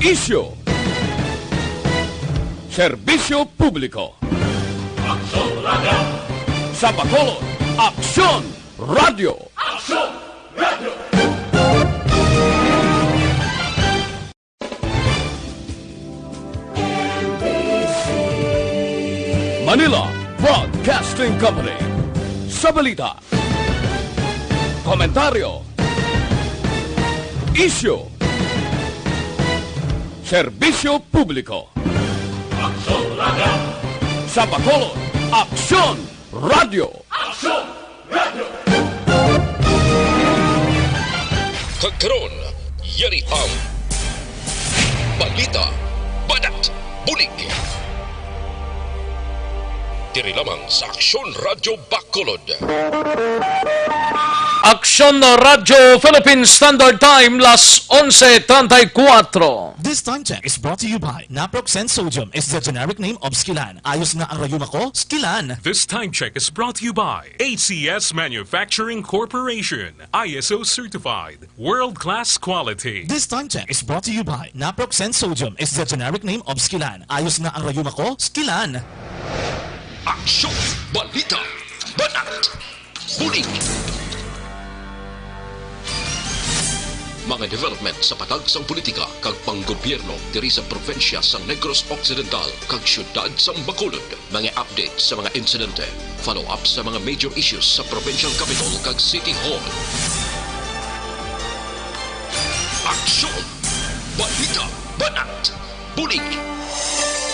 Isyu, serbisyo publiko. Aksyon Radio! Sa Bacolod, Aksyon Radio! Aksyon Radio! Manila Broadcasting Company. Sa balita, komentaryo, isyu, serbisyo publiko. Aksyon Radio! Sa Bacolod, Aksyon Radio! Aksyon Radio! Kagkaroon, yari ang balita, badat, bulig. Diri lamang sa Aksyon Radio Bacolod. Aksyon Radio Philippine Standard Time, las 11:34. This time check is brought to you by Naproxen Sodium is the generic name of Skilan. Ayos na ang rayuma ko, Skilan. This time check is brought to you by ACS Manufacturing Corporation, ISO certified, world-class quality. This time check is brought to you by Naproxen Sodium is the generic name of Skilan. Ayos na ang rayuma ko, Skilan. Aksyon, balita, badat, bulig. Mga development sa patagsang politika kag panggobyerno diri sa probinsya sa Negros Occidental kag syudad sa Bacolod. Mga update sa mga insidente, follow up sa mga major issues sa provincial capital kag city hall. Aksyon, balita, banat, bulig.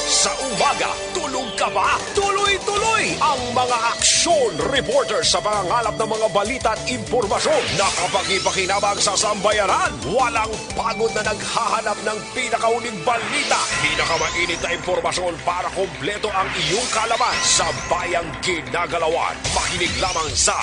Sa umaga, tulog ka ba? Tuloy-tuloy ang mga aksyon reporter sa pangangalap ng mga balita at impormasyon na kapag-ipakinabang sa sambayanan. Walang pagod na naghahanap ng pinakauling balita. Pinakamainit na impormasyon para kompleto ang iyong kalaman sa bayang kinagalawan. Makinig lamang sa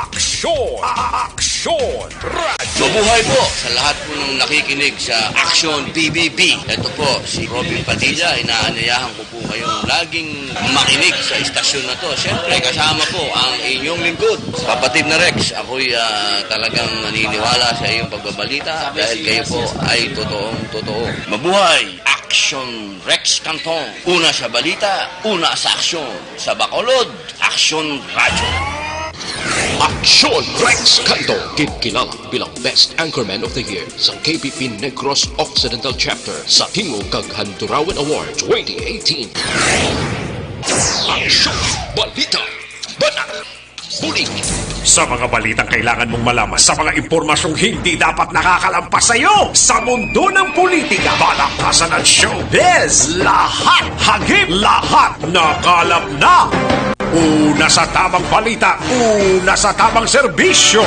Aksyon! Aksyon Radio! Mabuhay po sa lahat po ng nakikinig sa Aksyon PBB. Ito po si Robin Padilla. Inaanyayahan ko po kayong laging makinig sa istasyon na to. Siyempre, kasama po ang inyong lingkod. Kapatid na Rex, ako'y talagang naniniwala sa iyong pagbabalita dahil kayo po ay totoong-totoo. Mabuhay! Aksyon Rex Canton. Una sa balita, una sa aksyon. Sa Bacolod, Aksyon Radio. Aksyon Rex Canto, kilala bilang Best Anchorman of the Year sa KPP Negros Occidental Chapter sa Tingog kag Handurawan Award 2018. Aksyon, balita, banat, bulig. Sa mga balitang kailangan mong malaman, sa mga impormasyong hindi dapat nakakalampas sa iyo, sa mundo ng politika, balakasan at showbiz, lahat, hagip, lahat, nakalap na. Una sa tamang balita, una sa tamang serbisyo.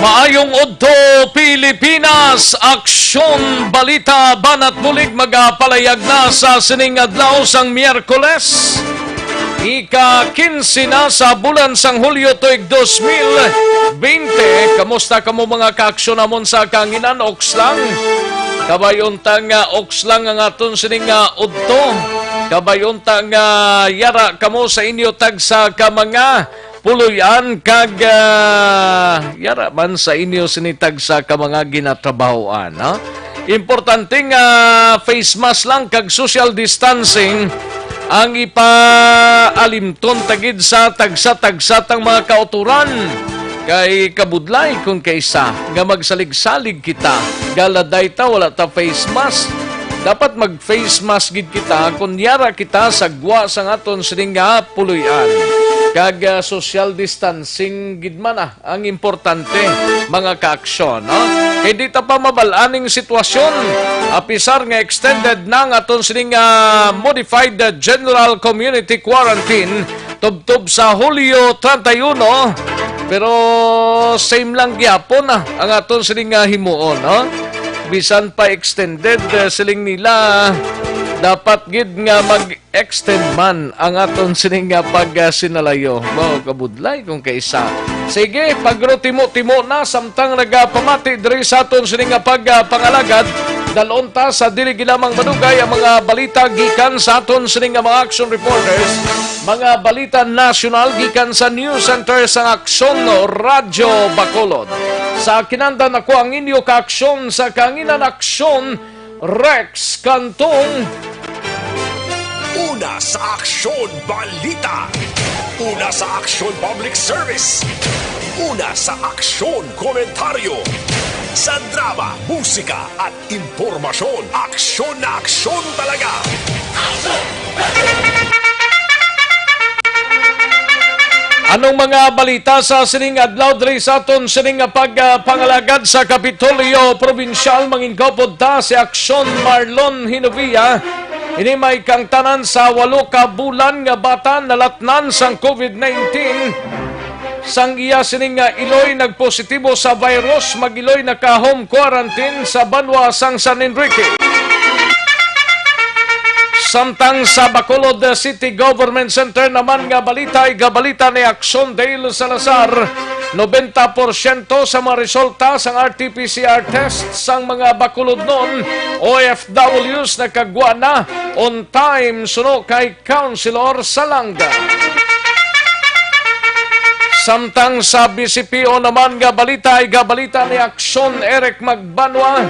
Maayong Udto, Pilipinas! Aksyon, balita, banat bulig magapalayag na sa sining adlaw sang Miyerkules. Ika-15 na sa bulan sang Hulyo tuig 2020. Kamusta kamo mga kaaksyon namon sa kanginan? Oks lang. Kabayuntang oks lang ang aton sining Udto. Kabayuntang yara kamo sa inyo tag sa kamanga puluyan kag yara man sa inyo sinitag sa ka mga ginatrabahoan, ha? Importanteng face mask lang kag social distancing ang ipaalimton tagid sa tagsa-tagsatang mga kauturan kay kabudlay kung kaysa nga magsalig-salig kita galaday ta wala ta face mask. Dapat mag-face mask gid kita kunyara kita sagwa sang aton sining puluyan. Kag social distancing gid man ang importante mga kaaksyon, no? Kay di ta pa mabalaning sitwasyon apisar nga extended na nga aton sining modified general community quarantine tubtob sa Hulyo 31 pero same lang gyapon ang aton sining himuon, no? Bisan pa extended siling nila dapat gid nga mag-extend man ang aton sining nga pagsinalayo. Mao kabudlay kung kaisa. Sige, pagro-timo-timo na samtang nagapamati diri sa aton sining nga pagpangalagad. Dalunta sa dili ginamang madugay ang mga balita gikan sa aton sining nga mga action reporters, mga balita nasyonal gikan sa News Center sa Aksyon Radyo Bacolod. Sa kinandan ako ang inyo ka-aksyon sa Kanginan Aksyon, Rex Cantong. Una sa Aksyon Balita. Una sa Aksyon Public Service. Una sa Aksyon Komentaryo. Sa drama, musika at impormasyon, aksyon na aksyon talaga. Anong mga balita sa sining adlaw diri sa aton sining nga pagpangalagad sa Kapitolyo Provincial mangingkapod ta si Aksyon Marlon Hinovia. Ini may kang tanan sa 8 ka bulan nga bata nalatnan sang COVID-19. Sang iya sining nga Iloy nagpositibo sa virus, mag-Iloy naka-home quarantine sa Banwa sang San Enrique. Samtang sa Bacolod City Government Center naman nga balita ay gabalita ni Aksyon Dale Salazar. 90% sa mga resulta sang RT-PCR test sang mga Bacolod noon, OFWs nagkagwa na on time suno kay Councilor Salanga. Samtang sa BCPO naman nga balita ay gabalita ni Aksyon Eric Magbanwa.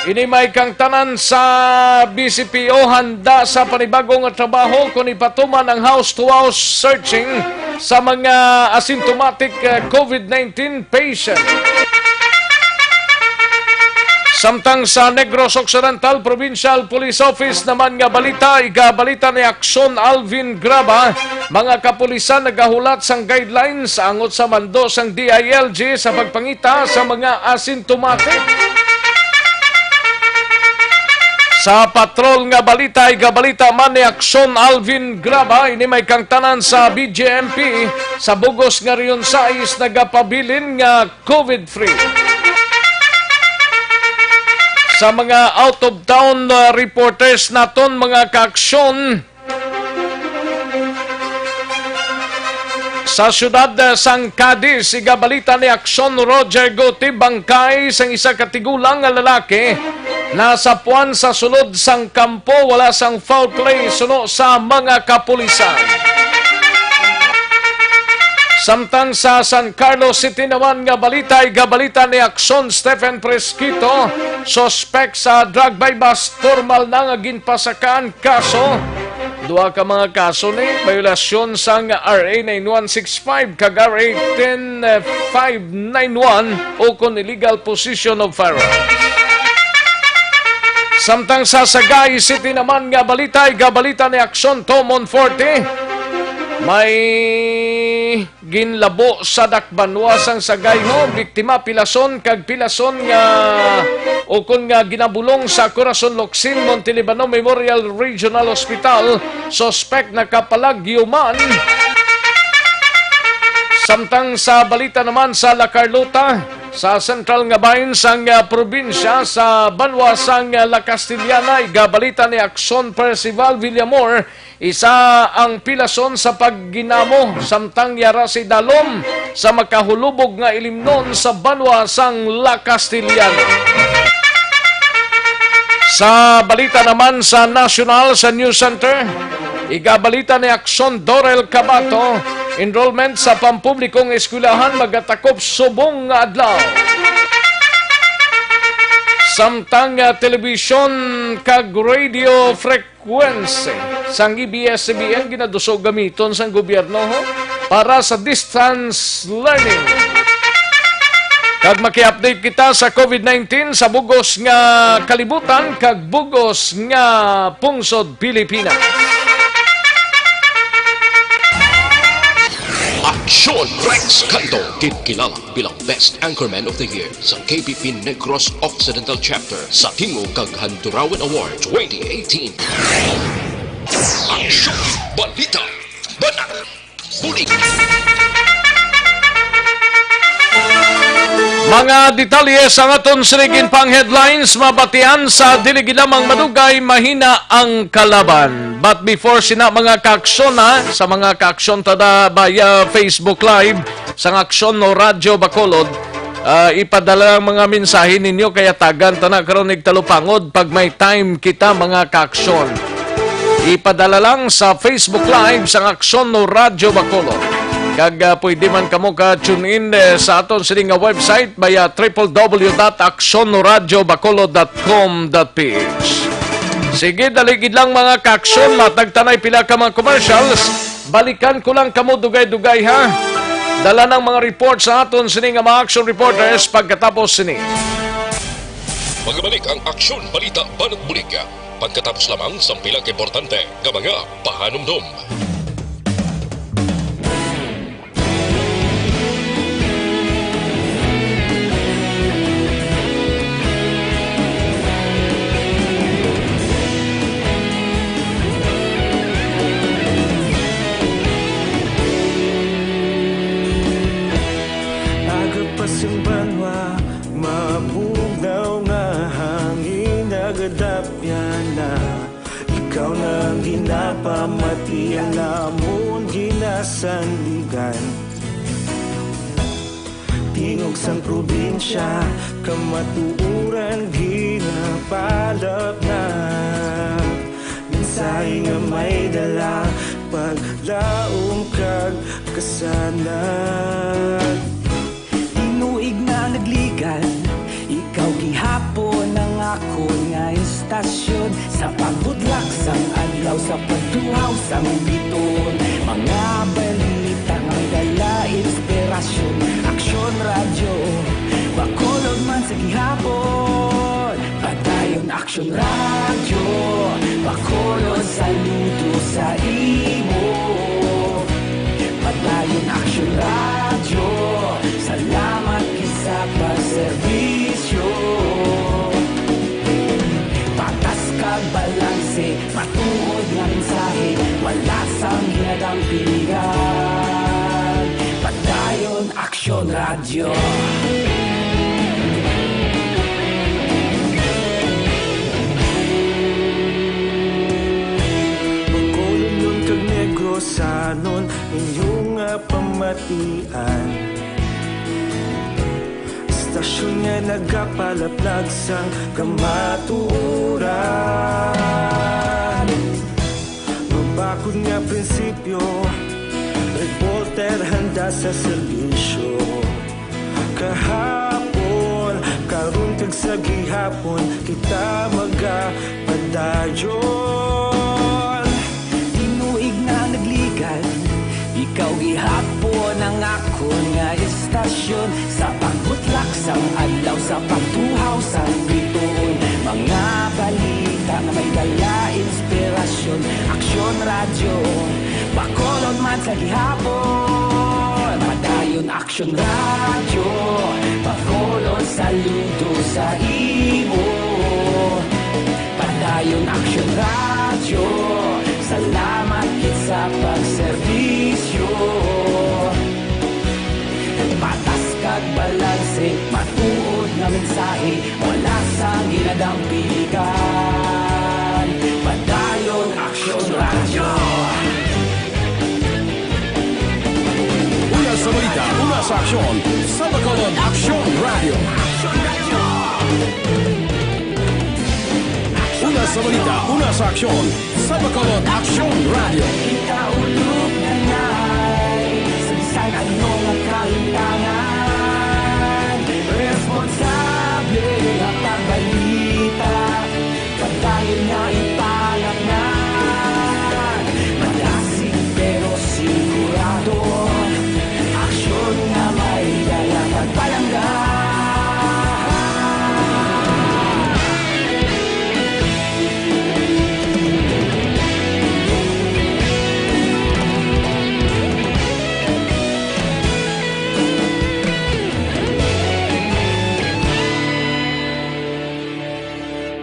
Ini may kang tanan sa BCPO handa sa panibagong trabaho kung ipatuman ang house-to-house searching sa mga asymptomatic COVID-19 patient. Samtang sa Negros Occidental Provincial Police Office naman nga balita, igabalita ni Aksyon Alvin Graba, mga kapulisan nagahulat sang guidelines angot sa mando sang DILG sa pagpangita sa mga asymptomatic. Sa patrol nga balita, igabalita man ni Aksyon Alvin Graba, ini may kang tanan sa BJMP, sa Bugos nga riyon sais nagapabilin nga COVID-free. Sa mga out-of-town reporters naton mga kaaksyon, sa siyudad sang Cadiz, igabalita ni Aksyon Roger Guti Bangkay sang isa katigulang nga lalaki nasa puwan sa sulod sang kampo, wala sang foul play suno sa mga kapulisan. Samtang sa San Carlos City naman nga balita ay gabalita ni Aksyon Stephen Presquito, suspect sa drug by bust, formal na nga ginpasakaan kaso. Dua ka mga kaso ni violasyon sang RA 9165 kag RA 10591 o kon illegal possession of firearms. Samtang sa Sagay City naman nga balita ay gabalita ni Aksyon Tomon Forte, may ginlabo sa Dakbanwa sang Sagay ho, biktima pilason kag pilason nga o kun nga ginabulong sa Corazon Locsin Montelibano Memorial Regional Hospital, suspect na kapalagyo man. Samtang sa balita naman sa La Carlota, sa Central nga bahin sang probinsya sa Banwa sang La Castellana, igabalita ni Aksyon Percival Villamor, isa ang pilason sa pagginamo samtang yara si Dalom sa makahulubog nga ilimnon sa Banwa sang La Castellana. Sa balita naman sa National sa News Center, igabalita ni Aksyon Dorel Cabato, enrollment sa pampublikong eskwelahan magatakop subong nga adlaw. Samtang television kag radio frequency sang ABS-CBN ginadusog gamiton sang gobyerno para sa distance learning. Kag maki-update kita sa COVID-19 sa bugos nga kalibutan kag bugos nga pungsod Pilipinas. Aksyon Rex Canto, kilala bilang Best Anchorman of the Year sa KBP Negros Occidental Chapter sa Tingog kag Handurawan Award 2018. Aksyon Balita Banat Huli. Mga detalye sa aton sinigin pang headlines, mabatian sa dili lamang madugay, mahina ang kalaban. But before sina mga kaaksyon sa mga kaaksyon tada via Facebook Live, sa aksyon no Radyo Bacolod, ipadala ang mga mensahe ninyo kaya tagan ta na karon talupangod pag may time kita mga kaaksyon. Ipadala lang sa Facebook Live sa aksyon no Radyo Bacolod. Kag pwede man kamo ka tune in sa aton sining nga website via www.actionradiobacolod.com.ph. Sige, daligid lang mga kaaksyon, matagtanay pila ka mga commercials. Balikan ko lang kamo dugay-dugay ha. Dala ng mga report sa aton sining nga mga action reporters pagkatapos sini. Magbalik ang aksyon balita banat bulig. Pagkatapos lamang sa pilang importante nga mga pahanumdum. Agapasang banwa, mabugaw nga hangin nagadapyan na. Ikaw na ang ginapamatian namon ginasandigan. Tingog sang probinsya, kamatuuran ginapalap na. Mensahe nga may dala, paglaom kag kasanan. Tinuig na nagligan, ikaw gihapon ang ako nga istasyon. Sa pagbudlak sang adlaw, sa pagtuhaw sang biton. Mga balita nga dala inspirasyon. Aksyon radyo, Bacolod man sa gihapon. Padayon aksyon radyo, Bacolod saludo sa imo. Padayon aksyon radyo, salamat kisa pagserbisyo. Patas kag balanse, matuod nga mensahe, wala sang hinadang pilihan. Padayon aksyon radyo. Bacolod nun kag Negrosanon, inyong nga pamatian. Istasyon nga nagapalaplag sang kamatuuran. Mabakod nga prinsipyo, reporter handa sa serbisyo. Kahapon, karon kag sa gihapon, kita magapadayon. Tinuig na nagligan, ikaw gihapon ang ako nga istasyon. Sa pagbutlak sang adlaw, sa pagtuhaw sang bituon. Mga balita na may dala inspirasyon. Aksyon radyo, Bacolod man sa gihapon. Padayon aksyon radyo, Bacolod saludo sa imo. Padayon aksyon radyo, salamat kit sa pagserbisyo. Patas kag balanse, matuod na mensahe, wala sang ginadang piligan. Padayon aksyon radyo. Una sa balita, una sa aksyon, sa Bacolod Aksyon Radio. Una sa balita, una sa aksyon, sa Bacolod Aksyon Radio. Ikaulog na ngay, sabisan ano nga kahintangan. Responsable ang pagbalita, pagdayon nga ipangatnan. Malasig pero sigurado, aksyon nga may dala pagpalanggan.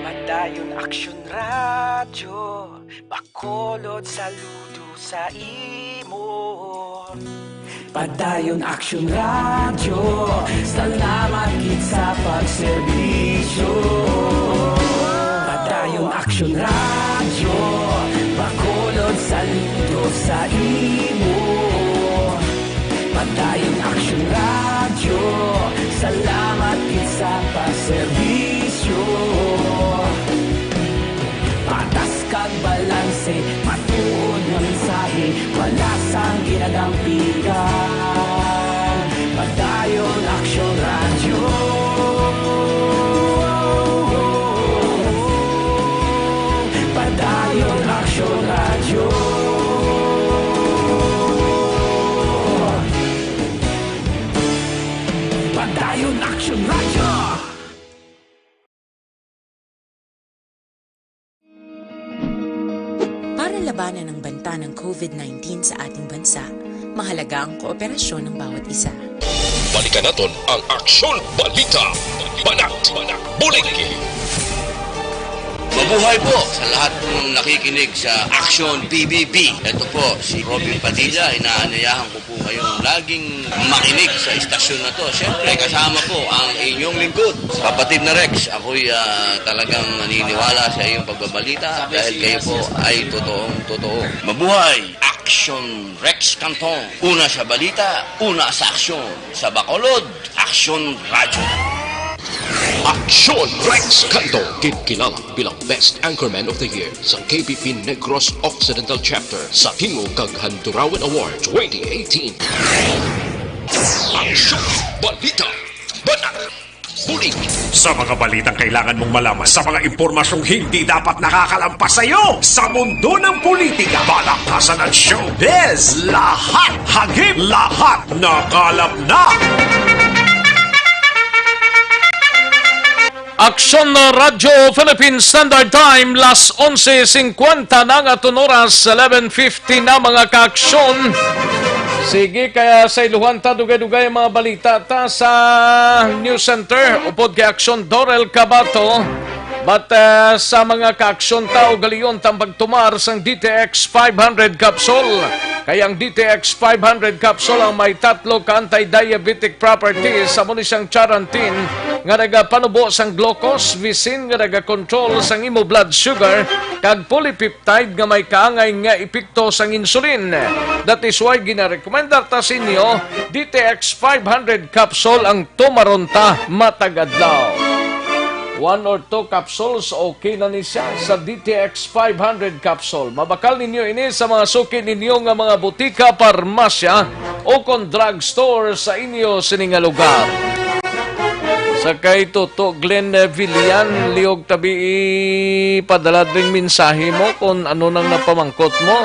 Padayon aksyon radyo, Bacolod saludo sa imo. Padayon Action Radio, salamat gid sa pagserbisyo. Padayon Action Radio, bakulod saludo sa imo. Padayon Action Radio, salamat gid sa pagserbisyo. Patas kag balanse, matuod nga mensahe, wala sang ginadampigan. Padayon Action Radio. Padayon Action Radio. Padayon Action Radio. Para labanan ang banta ng COVID-19 sa ating bansa, mahalaga ang kooperasyon ng bawat isa. Balikan natin ang Aksyon Balita. Banat, Buliki. Mabuhay po sa lahat po ng nakikinig sa Action PBB. Ito po, si Robin Padilla. Inaanyayahan ko po kayong laging makinig sa istasyon na to. Siyempre, kasama po ang inyong lingkod. Kapatid na Rex, ako'y talagang naniniwala sa iyong pagbabalita dahil kayo po ay totoong-totoo. Mabuhay! Action Rex Canton. Una sa balita, una sa aksyon. Sa Bacolod, Action Radio. Aksyon Rex Canto, kilala bilang Best Anchorman of the Year sa KBP Negros Occidental Chapter sa Tingog kag Handurawan Award 2018. Aksyon Balita. Banat. Bulig. Sa mga balitang kailangan mong malaman, sa mga impormasyong hindi dapat nakakalampas sa iyo, sa mundo ng politika, balakasan at showbiz, lahat hagip, lahat nakalap na. Aksyon Radio Philippine Standard Time, las 11.50 na nga oras, 11.50 na mga kaaksyon. Sige, kaya sa iluhan ta, dugay-dugay mga balita ta sa News Center, upod kay Aksyon Dorel Cabato. But sa mga kaaksyon ta o galiyon tambag tumar sang DTX 500 capsule. Kaya ang DTX 500 capsule ang may tatlo ka anti-diabetic properties sa muna siyang charantin nga nagapanubo sang glucose, visin nga nagakontrol sang imo blood sugar, kag polypeptide nga may kaangay nga epekto sang insulin. That is why ginarekomendar ta sa inyo DTX 500 capsule ang tumaronta matagadlaw. 1 or 2 capsules, okay na ni siya sa DTX 500 capsule. Mabakal ninyo ini sa mga suki ninyo nga mga butika, parmasya o kon drugstore sa inyo sininga lugar. Sa kay Toto Glenn Villan, liog tabi padala ding mensahe mo kung ano nang napamangkot mo.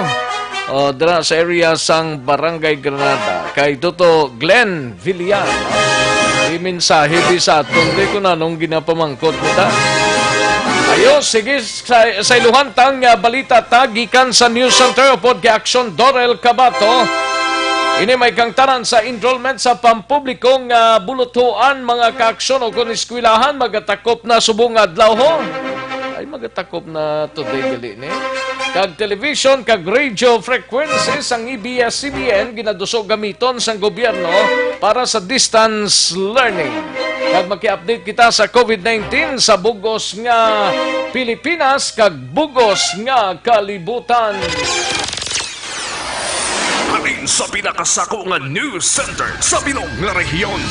Dira sa area sang Barangay Granada. Kay Toto Glenn Villan. Mensahe di sa aton, di ko na nung ginapamangkot mo ta. Ayo, sige, sa iluhan tang balita tagikan sa News Center upod kay Aksyon Dorel Cabato. Ini may kangtaran sa enrollment sa pampublikong bulutuan mga kaaksyon o kung eskwilahan, magatakop na subong adlaw ho. Ay, magatakop na today gali ni. Kag television, kag radio frequencies ang EBS-CBN ginadusog gamiton sang gobyerno para sa distance learning. Kag maki-update kita sa COVID-19 sa bugos nga Pilipinas kag bugos nga kalibutan. Amin sa pinakasako nga news center sa Bilog nga rehiyon.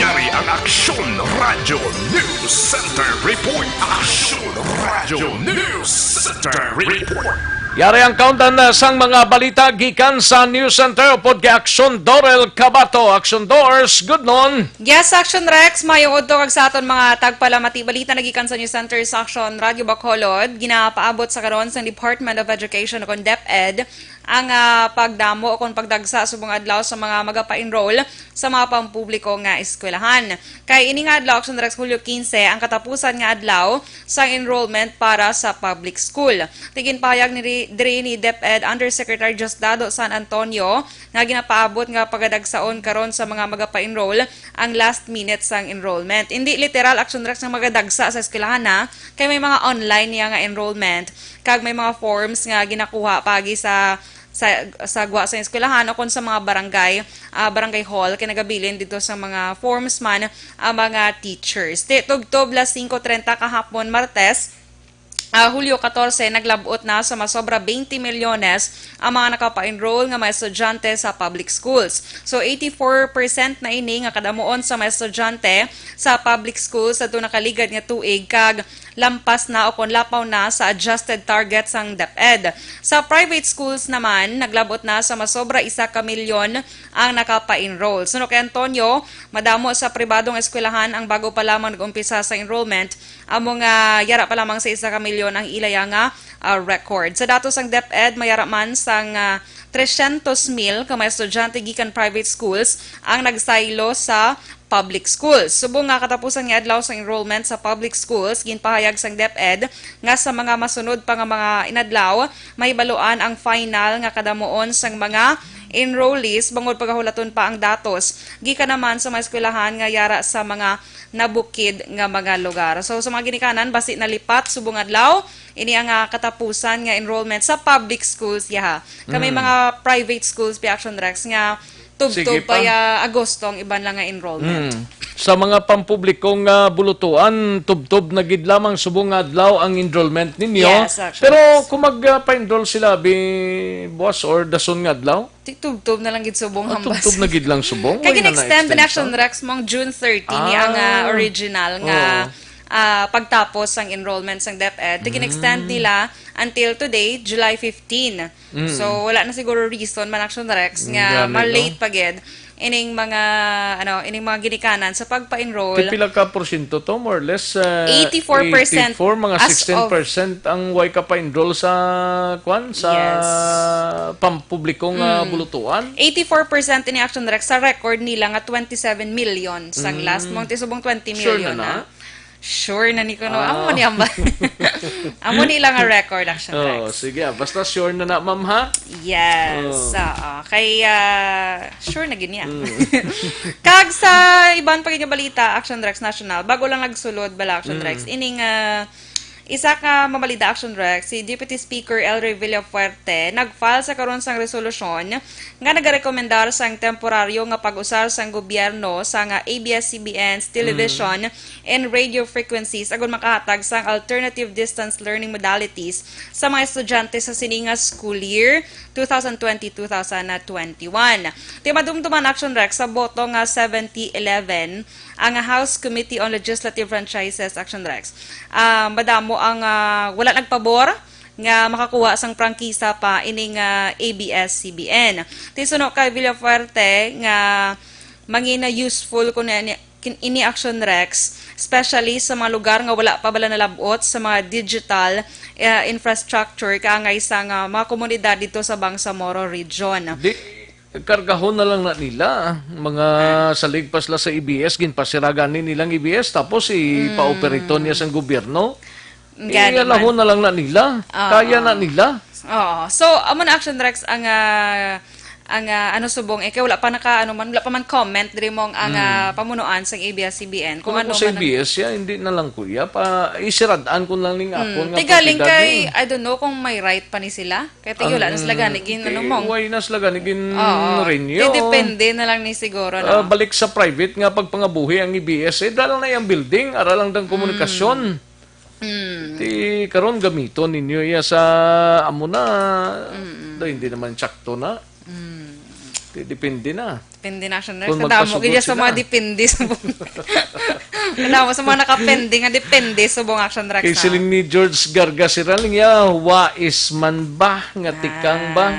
Yari ang Aksyon Radio News Center Report. Aksyon Radio News Center Report. Yari ang countdown na sang mga balita gikan sa News Center upod kay Aksyon Dorel Cabato. Aksyon Doors, good noon. Yes, Action Rex, mayong udto kag sa aton mga tagpalamati balita nagikan sa News Center sa Aksyon Radio Bacolod. Ginapaabot sa karon sa Department of Education o DepEd ang pagdamo o kung pagdagsa subong adlaw sa mga magapa-enroll sa mga pampubliko nga eskwelahan. Kay ini nga adlaw Action Rex Hulyo 15 ang katapusan nga adlaw sa enrollment para sa public school. Tigin pahayag ni DepEd Undersecretary Diosdado San Antonio nga ginapaabot nga pagadagsaon karon sa mga magapa-enroll ang last minute sang enrollment. Hindi literal Action Rex nga magadagsa sa eskwelahan na kay may mga online niya nga enrollment kag may mga forms nga ginakuha pagi sa gwa sa eskwelahan o kung sa mga barangay hall kay nagabilin dito sa mga forms man ang mga teachers. Tugtob 5:30 kahapon Martes, Hulyo 14, naglabot na sa masobra 20 milyones ang mga nakapa-enroll nga mga estudyante sa public schools. So 84% na ini nga kadamuon sa mga estudyante sa public schools sa doon nakaligad nga tuig kag lampas na o kung lapaw na sa adjusted targets ang DepEd. Sa private schools naman, naglabot na sa masobra 1 milyon ang nakapa-enroll. Suno kay Antonio, madamo sa pribadong eskwelahan ang bago pa lamang nag-umpisa sa enrollment, among yara pa lamang sa 1 milyon ang ilaya nga record. Sa datos ang DepEd, mayara man sang 300,000 ka mga estudyante gikan private schools ang nagsaylo sa public schools. Subong nga katapusan nga adlaw sa enrollment sa public schools, ginpahayag sang DepEd nga sa mga masunod pa nga mga inadlaw, may baluan ang final nga kadamuon sang mga enrollees bangod pagahulaton pa ang datos. Gikan naman sa mga eskwelahan nga yara sa mga nabukid nga mga lugar. So sa mga ginikanan basi nalipat subong adlaw ini ang katapusan nga enrollment sa public schools yaha. Kami mga private schools pi Action Rex nga tubtob pa ya Agosto ang iban lang nga enrollment. Sa mga pampublikong bulutuan, tubtob na gid lamang subong adlaw ang enrollment ninyo. Yes, actually. Pero kung magpa-enroll sila buwas or dason nga adlaw, tubtob na lang gid subong hambas. tubtob na gid lang subong. Kaya gin-extend in Action Rex mong June 30 ni ang original nga pagtapos ang enrollment sang DepEd. Gin-extend nila until today, July 15. So wala na siguro reason man Action Rex nga ma-late pa gid ining mga ginikanan sa pagpa-enroll. Pila ka porsyento to more or less 84%. 84 mga 16% ang way ka pa-enroll sa pampublikong bulutuan. 84% ini Action Rex sa record nila nga 27 million sang last month subong 20 million na. Sure na ni kuno. Amo ni amba. Amo ni lang nga record Action Rex. Sige, basta sure na ma'am ha? Yes. Kay sure na ginya. Kag sa iban pa balita Action Rex National, bago lang nagsulod bala Action Rex, ining isa ka mabalita Action Rex, si Deputy Speaker Elroy Villafuerte nag-file sa karon sang resolusyon nga nagarekomendar sang temporaryo nga pag-usar sang gobyerno sa nga ABS-CBN's television and radio frequencies agon makahatag sang alternative distance learning modalities sa mga estudyante sa sininga school year 2020-2021. Timadumduman Action Rex sa boto nga 70-11 ang House Committee on Legislative Franchises Action Rex. Madamo ang wala nagpabor nga makakuha sang prangkisa pa ining ABS-CBN. Tisuno kay Villafuerte nga mangina useful kun ini Action Rex, especially sa mga lugar nga wala pa bala nalabot sa mga digital infrastructure kaangay sa mga komunidad dito sa Bangsamoro region. Kargahon na lang na nila mga saligpas la sa EBS ginpasiraganin nilang EBS tapos ipa-operate niya sa gobyerno. Ialahon na lang na nila. Kaya na nila. So amo na Action Rex ang subong wala pa man comment diri mong ang pamunuan sa ABS-CBN kung ano sa ABS hindi na lang kuya pa isiradaan ko lang ning akon nga tigaling kay I don't know kung may right pa ni sila kay wala na sila ganigin mong why na sila ganigin renew depende na lang ni siguro no? Balik sa private nga pagpangabuhi ang ABS dala na yung building ara lang dang komunikasyon. Ti karon gamiton ninyo sa amo na hindi naman sakto na. Depende na. Depende na siya. Kadamo kaya sa mga depende sa buong. Kadamo sa mga nakapende nga depende sa buong Action Rex. Kay siling ni George Garga siraling wais man ba nga tikang ba?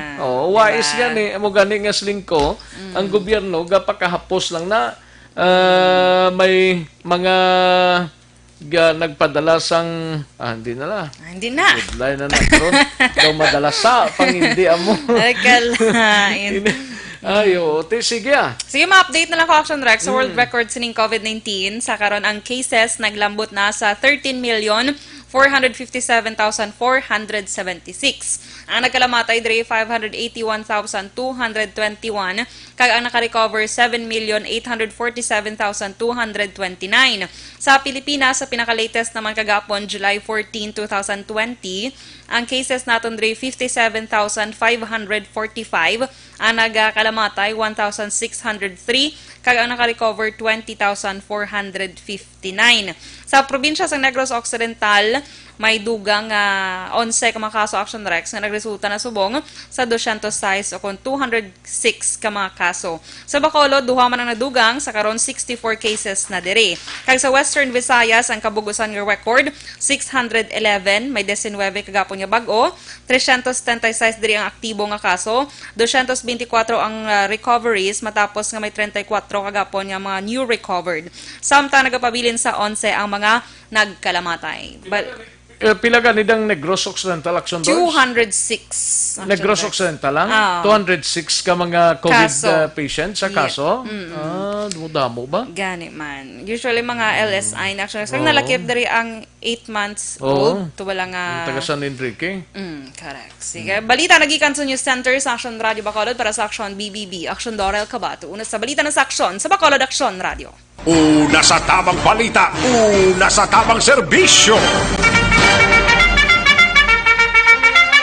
Wais gani mo gani nga siling ko ang gobyerno gapakahapos lang na may mga nagpadala sang hindi na la. Hindi na. Deadline na nagkaroon. Daw madalas sa pangindi mo. Nagkalain. Ayo, sige Sige, ma-update na lang ko, Action Rex, sa world record sining COVID-19. Sa karon ang cases naglambot na sa 13,457,476. Ang nagkalamatay diri 581,221 kag ang naka-recover 7,847,229. Sa Pilipinas, sa pinaka-latest naman kagapon July 14, 2020, ang cases naton diri 57,545, ang nagkalamatay 1,603 kag ang naka-recover 20,459. Sa probinsya sa Negros Occidental, may dugang 11 ka mga kaso, Action Rex, nga nagresulta na subong sa 206 o kung 206 ka mga kaso. Sa Bacolod, duha man ang nadugang sa karon 64 cases na diri. Kag sa Western Visayas, ang kabugusan nga record 611, may 19 kagapon nga bag-o, 376 diri ang aktibo nga kaso, 224 ang recoveries matapos nga may 34 kagapon nga mga new recovered. Samtang nagapabilin sa 11 ang mga nagkalamatay. Pila ka nidang Negros Occidental, Action Doors? 206. Negros Occidental lang? 206 ka mga COVID patients sa kaso? Damo ba? Gani man. Usually mga LSI na Action Rex. Kung nalakip dari ang 8 months old, to wala nga... Taga San Enrique. Correct. Sige. Balita nagikan sa News Center sa Action Radio Bacolod para sa Action BBB. Action Dorel Cabato. Una sa balita na sa Action sa Bacolod Action Radio. Una sa tamang balita, una sa tamang serbisyo.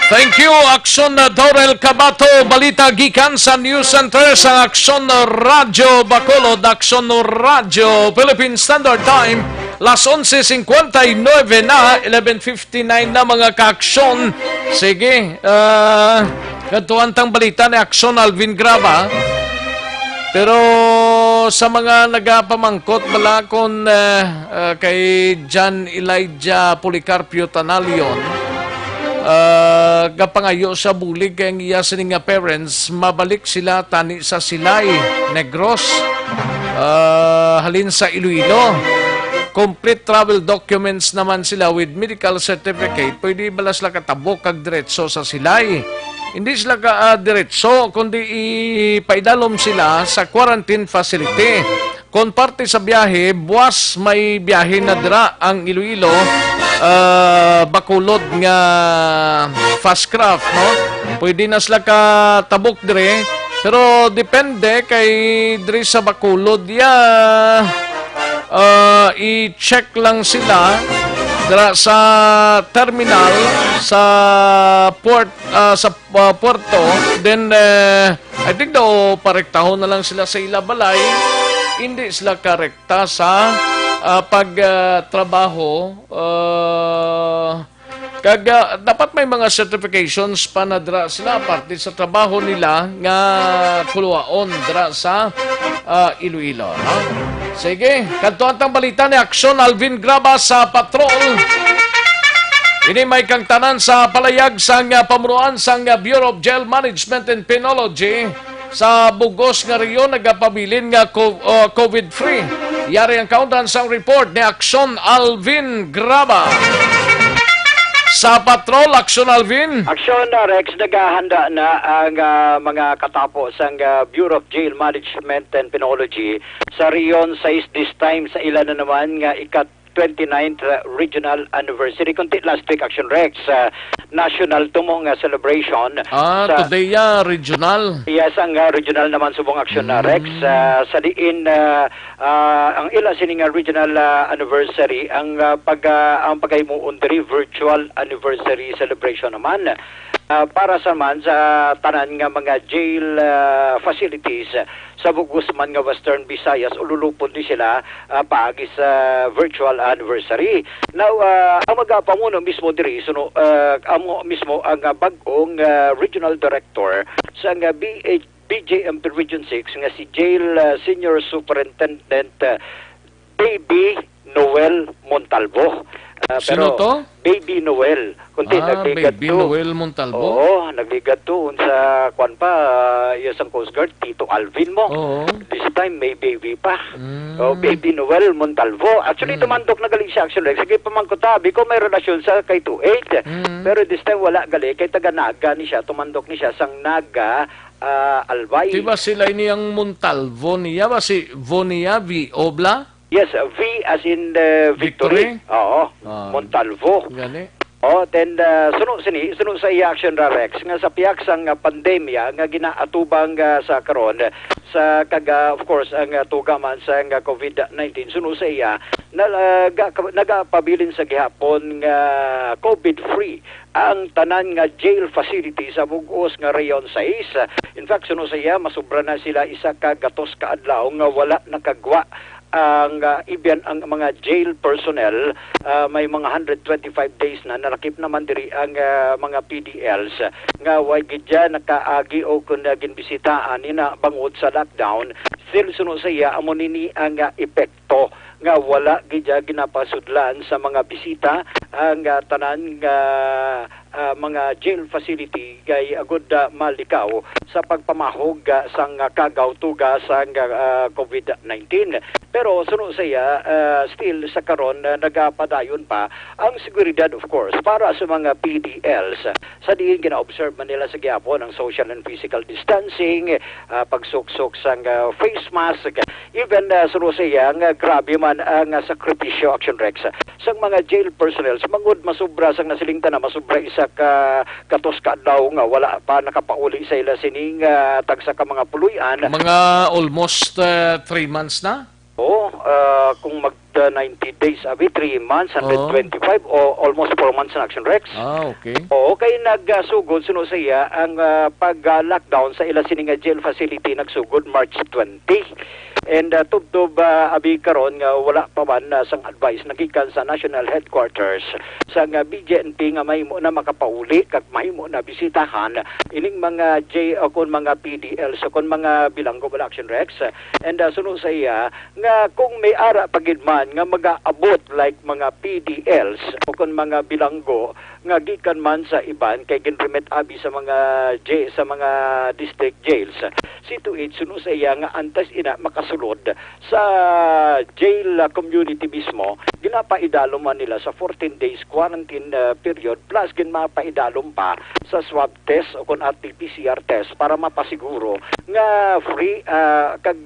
Thank you, Action Dorel Cabato. Balita gikan sa News Center sa Action Radio Bacolod, Action Radio Philippine Standard Time. Las 11:59 na, 11:59 na mga ka-aksyon. Sige, gantuan tang balita ni Action Alvin Graba. Pero sa mga nagapamangkot balakon kay John Elijah Policarpio Tanalion, gapangayo sa bulig kay ang iya sining nga parents, mabalik sila tani sa Silay, Negros, halin sa Iloilo. Complete travel documents naman sila with medical certificate. Pwede bala sila katabok kag diretso sa Silay. Hindi sila diretso, kundi ipaidalom sila sa quarantine facility. Kung parte sa biyahe, buwas may biyahe na dira ang Iloilo, Bacolod nga fast craft, no? Pwede na sila katabok dire, pero depende kay dire sa Bacolod, i-check lang sila dira sa terminal sa port sa puerto, then I think daw parektahon na lang sila sa ilabalay, hindi sila karekta sa pagtrabaho. Dapat may mga certifications pa na dira sila parte sa trabaho nila nga kuluwaon dira sa Iloilo, no? Sige, kantuan tang balita ni Action Alvin Graba sa Patrol. Ini may kang tanan sa palayag sang pamunuan sang Bureau of Jail Management and Penology sa Bugos nga riyon nagapabilin nga COVID-free. Yari ang countdown sang report ni Action Alvin Graba. Sa Patrol, Action Alvin. Action Rex, naghahanda na ang mga katapos ang Bureau of Jail Management and Penology sa Rion 6 this time sa ilan na naman nga 29th Regional Anniversary. Kunti last week, Action Rex, national tumong celebration. Today regional. Yes, ang regional naman subong Action Rex. Sa diin, ang ila sining regional anniversary, ang pagaymuon diri virtual anniversary celebration naman. Para sa man sa tanan nga mga jail facilities sa Bugos man nga Western Visayas, ululupon din sila paagi sa virtual anniversary. Now, ang magapamuno mismo diri, amo mismo ang bag-ong regional director sa BJMP Region 6 nga si Jail Senior Superintendent Baby Noel Montalvo. Sino to? Baby Noel. Kunti, nagligat Baby to. Noel Montalvo. Oo, nagligat to sa kwan pa, isang Coast Guard, Tito Alvin mo. Oo. This time, may baby pa. Oh, Baby Noel Montalvo. Actually, tumandok na galing siya, Action Rex. Sige, pamangkutabi ko, may relasyon sa kay 28. Pero this time, wala gali. Kay taga-Naga ni siya, tumandok ni siya sang Naga, Albay. Diba sila iniyang Montalvo niya? Ba si Vonia V. Obla? Yes, V as in victory. Victory? Oo, Montalvo. Gani. Oh, then sunod sa i-action ra Rex nga sa piyak sang pandemya nga ginaatubang sa karon sa of course ang tugaman sa COVID-19 sunod sa iya nagapabilin sa gihapon nga COVID-free ang tanan nga jail facility sa bugos nga Rayon 6. In fact, sunod sa iya masubra na sila isa ka gatos ka adlaw nga wala nakagwa ang ibyan ang mga jail personnel. May mga 125 days na narakip naman diri ang mga PDLs nga way gidya nakaagi o kun ginbisitaan ina bangod sa lockdown. Still sunod sa iya amo nini ang epekto nga wala gidya ginapasudlan sa mga bisita ang tanan nga mga jail facility kay agud malikaw sa pagpamahog sang kagaw-tuga sang COVID-19. Pero sunod sa iya, still sa karon nagapadayon pa ang seguridad of course para sa mga PDLs. Sa diin gina-observe man nila sa gihapon ang social and physical distancing, pagsuksok sang face mask, even sunod sa iya nga grabe man ang sakripisyo Action Rex sa mga jail personnel mangud masubra sang nasilingtan na masubra isa ka katos ka adlaw nga wala pa nakapauli sa ila sining tagsa ka mga puluyan. Mga almost 3 months na? Oo, kung mag 90 days abi 3 months, 125 o almost 4 months na Action Rex. Okay. Oo, kay nagsugod sunod sa iya ang pag-lockdown sa ila sining jail facility nagsugod March 20. And tubtob abi karon nga wala pa man sang advice nagikan sa national headquarters sa BJNP nga mahimo na makapauli kag mahimo na bisitahan ining mga o kon mga PDL so kon mga bilanggo ba Action Rex. And sunod sa iya nga kung may ara pagid man nga mag-aabot like mga PDLs o kon mga bilanggo nga gikan man sa iban kay ginremit abi sa mga sa mga district jails. Situate sunod sa iya nga antas ina makasulod sa jail community mismo, ginapaidalom man nila sa 14 days quarantine period plus ginapaidalom pa sa swab test o kon RT-PCR test para mapasiguro nga free kag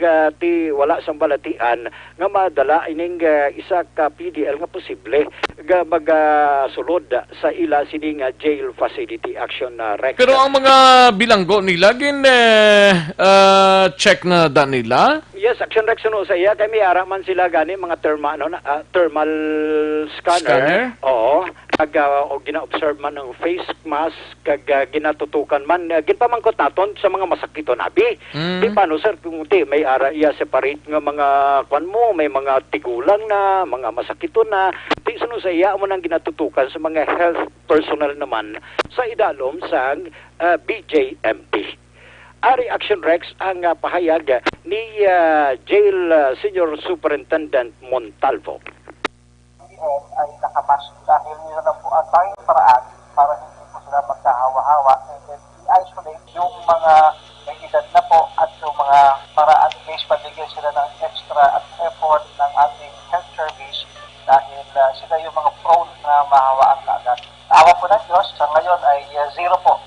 wala sang balatian nga madala ining isa ka PDL nga posible nga magasulod sa ila sining jail facility Action Rex. Pero ang mga bilanggo nila check na da nila? Yes, Action Rex no sa iya kay may ara man sila gani mga thermal scanner. Oo. Kag gina-observe man ng face mask kag ginatutukan man ginpamangkot naton sa mga masakito nabi. Di paano sir kung may ara iya separate nga mga kwan mo, may mga tigulang na, mga masakito na. Di sunod sa iya mo nang ginatutukan sa mga health personnel naman sa idalom sang BJMP. Ari Action Rex ang pahayag ni Jail Senior Superintendent Montalvo. Ay nakamas dahil nila na po ang tanging paraan para hindi po sila magkahawa-hawa and then i-isolate yung mga may edad na po at yung mga paraan based pagbigyan sila ng extra at effort ng ating health service dahil sila yung mga prone na mahawaan kaagad. Awa po ng Diyos, sa ngayon ay zero po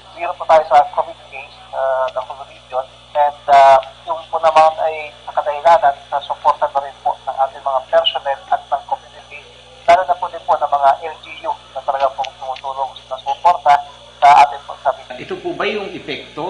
tayo sa COVID case ng Quezon Region and yung po naman ay nakadahilanan sa suporta na rin po ng ating mga personnel at ng community lalo na po din po ng mga LGU na talaga pong tumutulong sa suporta sa ating pagsabi. Ito po ba yung epekto,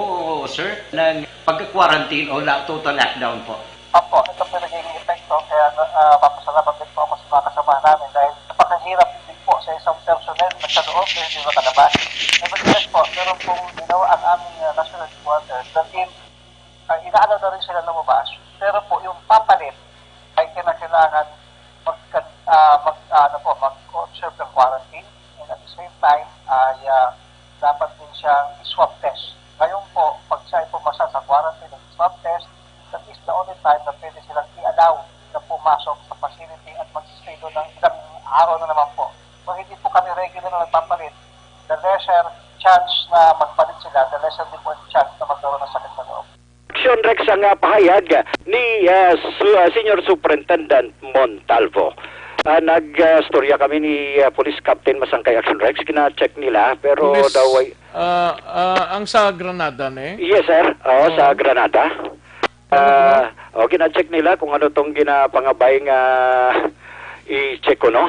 sir, ng pagka-quarantine o total lockdown po? Opo, ito po naging epekto kaya papasalamat din po ako sa mga kasama namin dahil napakahirap din po sa isang personnel na sa loob na hindi makalabas. Nevertheless po, meron pong ginawa ang aming national headquarters na team inaalaw na rin sila lumabas pero po yung papalit ay kinakailangan mag-observe ng quarantine and at the same time ay dapat din siyang swab test. Ngayon po, pag siya ay pumasa sa quarantine at swab test, that is the only time na pwede silang i-allow na pumasok sa facility at mag-stay doon ng ilang araw na naman po. kung hindi po kami regular na nagpapalit, the lesser chance na magpalit sila, the lesser din po yung chance na magkaroon ng sakit sa loob. Action Rex ang pahayag ni Senior Superintendent Montalvo. Nag-storya kami ni Police Captain Masangkay Action Rex. Kina-check nila pero Police, daw ay... ang sa Granada, ne? Yes, sir. Sa Granada. Kina-check nila kung ano tong ginapangabay nga i-check ko, no?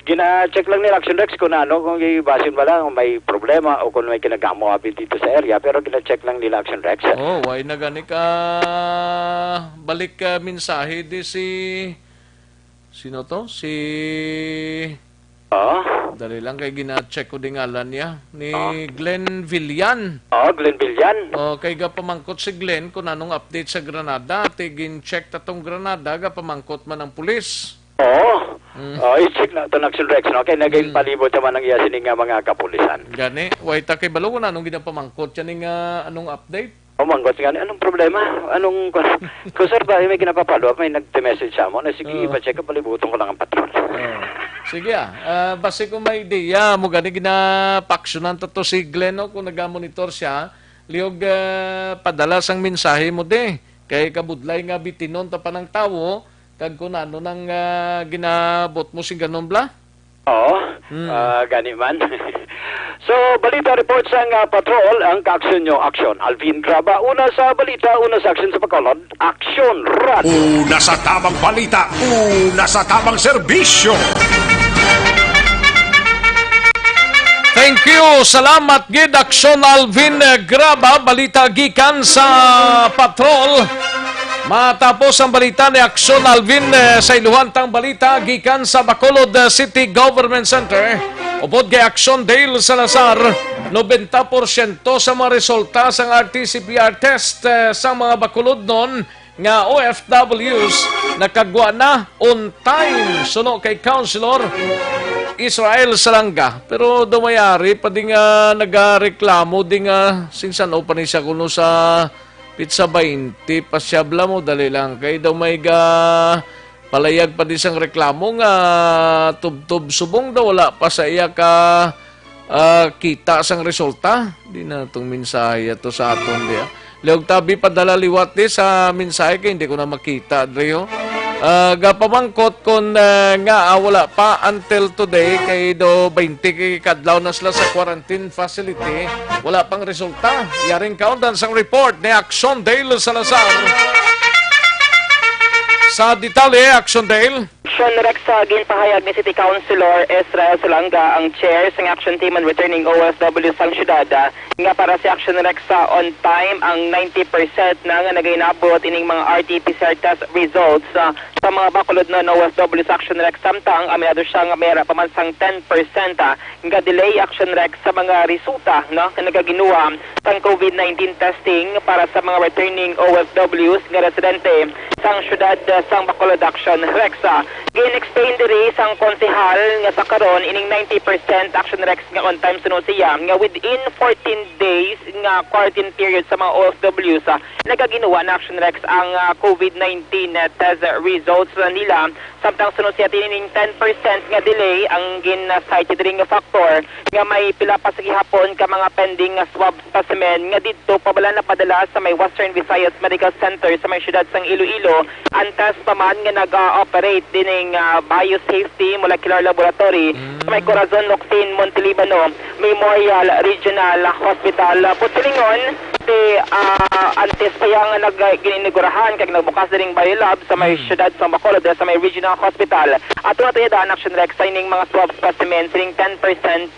Gina-check lang nila Action Rex kung ano, kung ibasin ba lang, kung may problema o kung may kinagamo abi dito sa area, pero gina-check lang nila Action Rex. Why na gani ka balik ka mensahe di si sino to? Dali lang kay gina-check ko din ngalan niya ni Glenn Villan. Glenn Villan. Kay ga pamangkot si Glenn kung anong update sa Granada, tigin check tatong Granada ga pamangkot man ng pulis. I-check na ito ng Action Rex, no? Kaya naging palibot naman ang iya sining mga kapulisan. Gani, wait kay balo kung anong ginapamangkot yan anong update? Mangkot nga, anong problema? Kung sir ba, may ginapapalo, may nag-message sa mo, na sige, ipa-check up, palibutan ko lang ang patrol. Sige basi kung may ideya, mo gani ginapaksyonan to si Glenn, no? Kung nag-monitor siya, liog padala sang mensahe mo de, kay kabudlay nga bitinon ta pa ng tawo, kag kung ano nang ginabot mo si ganun bla? Gani man. So, balita report sa patrol, ang kaaksyon nyo, aksyon. Alvin Graba, una sa balita, una sa aksyon sa Bacolod, Aksyon Radio. Una sa tamang balita, una sa tamang serbisyo. Thank you. Salamat gid Aksyon Alvin Graba, balita gikan sa patrol. Matapos ang balita ni Aksyon Alvin sa iluhantang balita gikan sa Bacolod City Government Center. Upod kay Aksyon Dale Salazar, 90% sa mga resulta sa RT-CPR test sa mga Bacolod nun nga OFWs nakagwa na on time. Suno kay Councilor Israel Salanga. Pero dumayari pa di nga nagareklamo di nga sinsan o pa ni siya kuno sa pizza 20 pasyabla mo dali lang kay daw may palayag pa di sang reklamo nga tub-tub subong daw wala pa sa iya ka kita sang resulta di na itong mensahe to sa aton diya liog tabi padala liwat di sa mensahe kay hindi ko na makita Drio gapamangkot kung nga wala pa until today kay do 20 kay kadlaw na sila sa quarantine facility wala pang resulta yaring kaundan sang report ni Aksyon Dale Salazar sa detalye Aksyon Dale. Action Rex ginpahayag ni City Councilor Israel Salanga ang chair sa Action Team on Returning OFW sang syudad nga para si Action Rex on time ang 90% na nga nagainabot ining mga RT-PCR test results sa mga Bacolod na OFW sa Action Rex samtang aminado siya nga mayroon pa man sang 10% nga delay Action Rex sa mga resulta na nagaginuwa sang COVID-19 testing para sa mga returning OFWs nga residente sang syudad sang Bacolod Action Rex. Gin-explain diri sang konsehal nga sa karon ining 90% Action Rex nga on time sunod siya nga within 14 days nga quarantine period sa mga OFWs nagaginuwa na Action Rex ang COVID-19 test results nila samtang sunod siya tining 10% nga delay ang gin-cited ring factor nga may pila pa sa gihapon ka mga pending swab specimen nga didto pabala na padala sa may Western Visayas Medical Center sa may syudad sang Iloilo ang test pa man nga nag-operate dining Biosafety Molecular Laboratory sa may Corazon Locsin Montelibano Memorial Regional Hospital Putilingon di antes pa yang nag-gininigurahan kag nagbukas dining biolab sa may syudad sa Bacolod sa may Regional Hospital at natayadaan Action Rex signing mga swab specimen sining 10%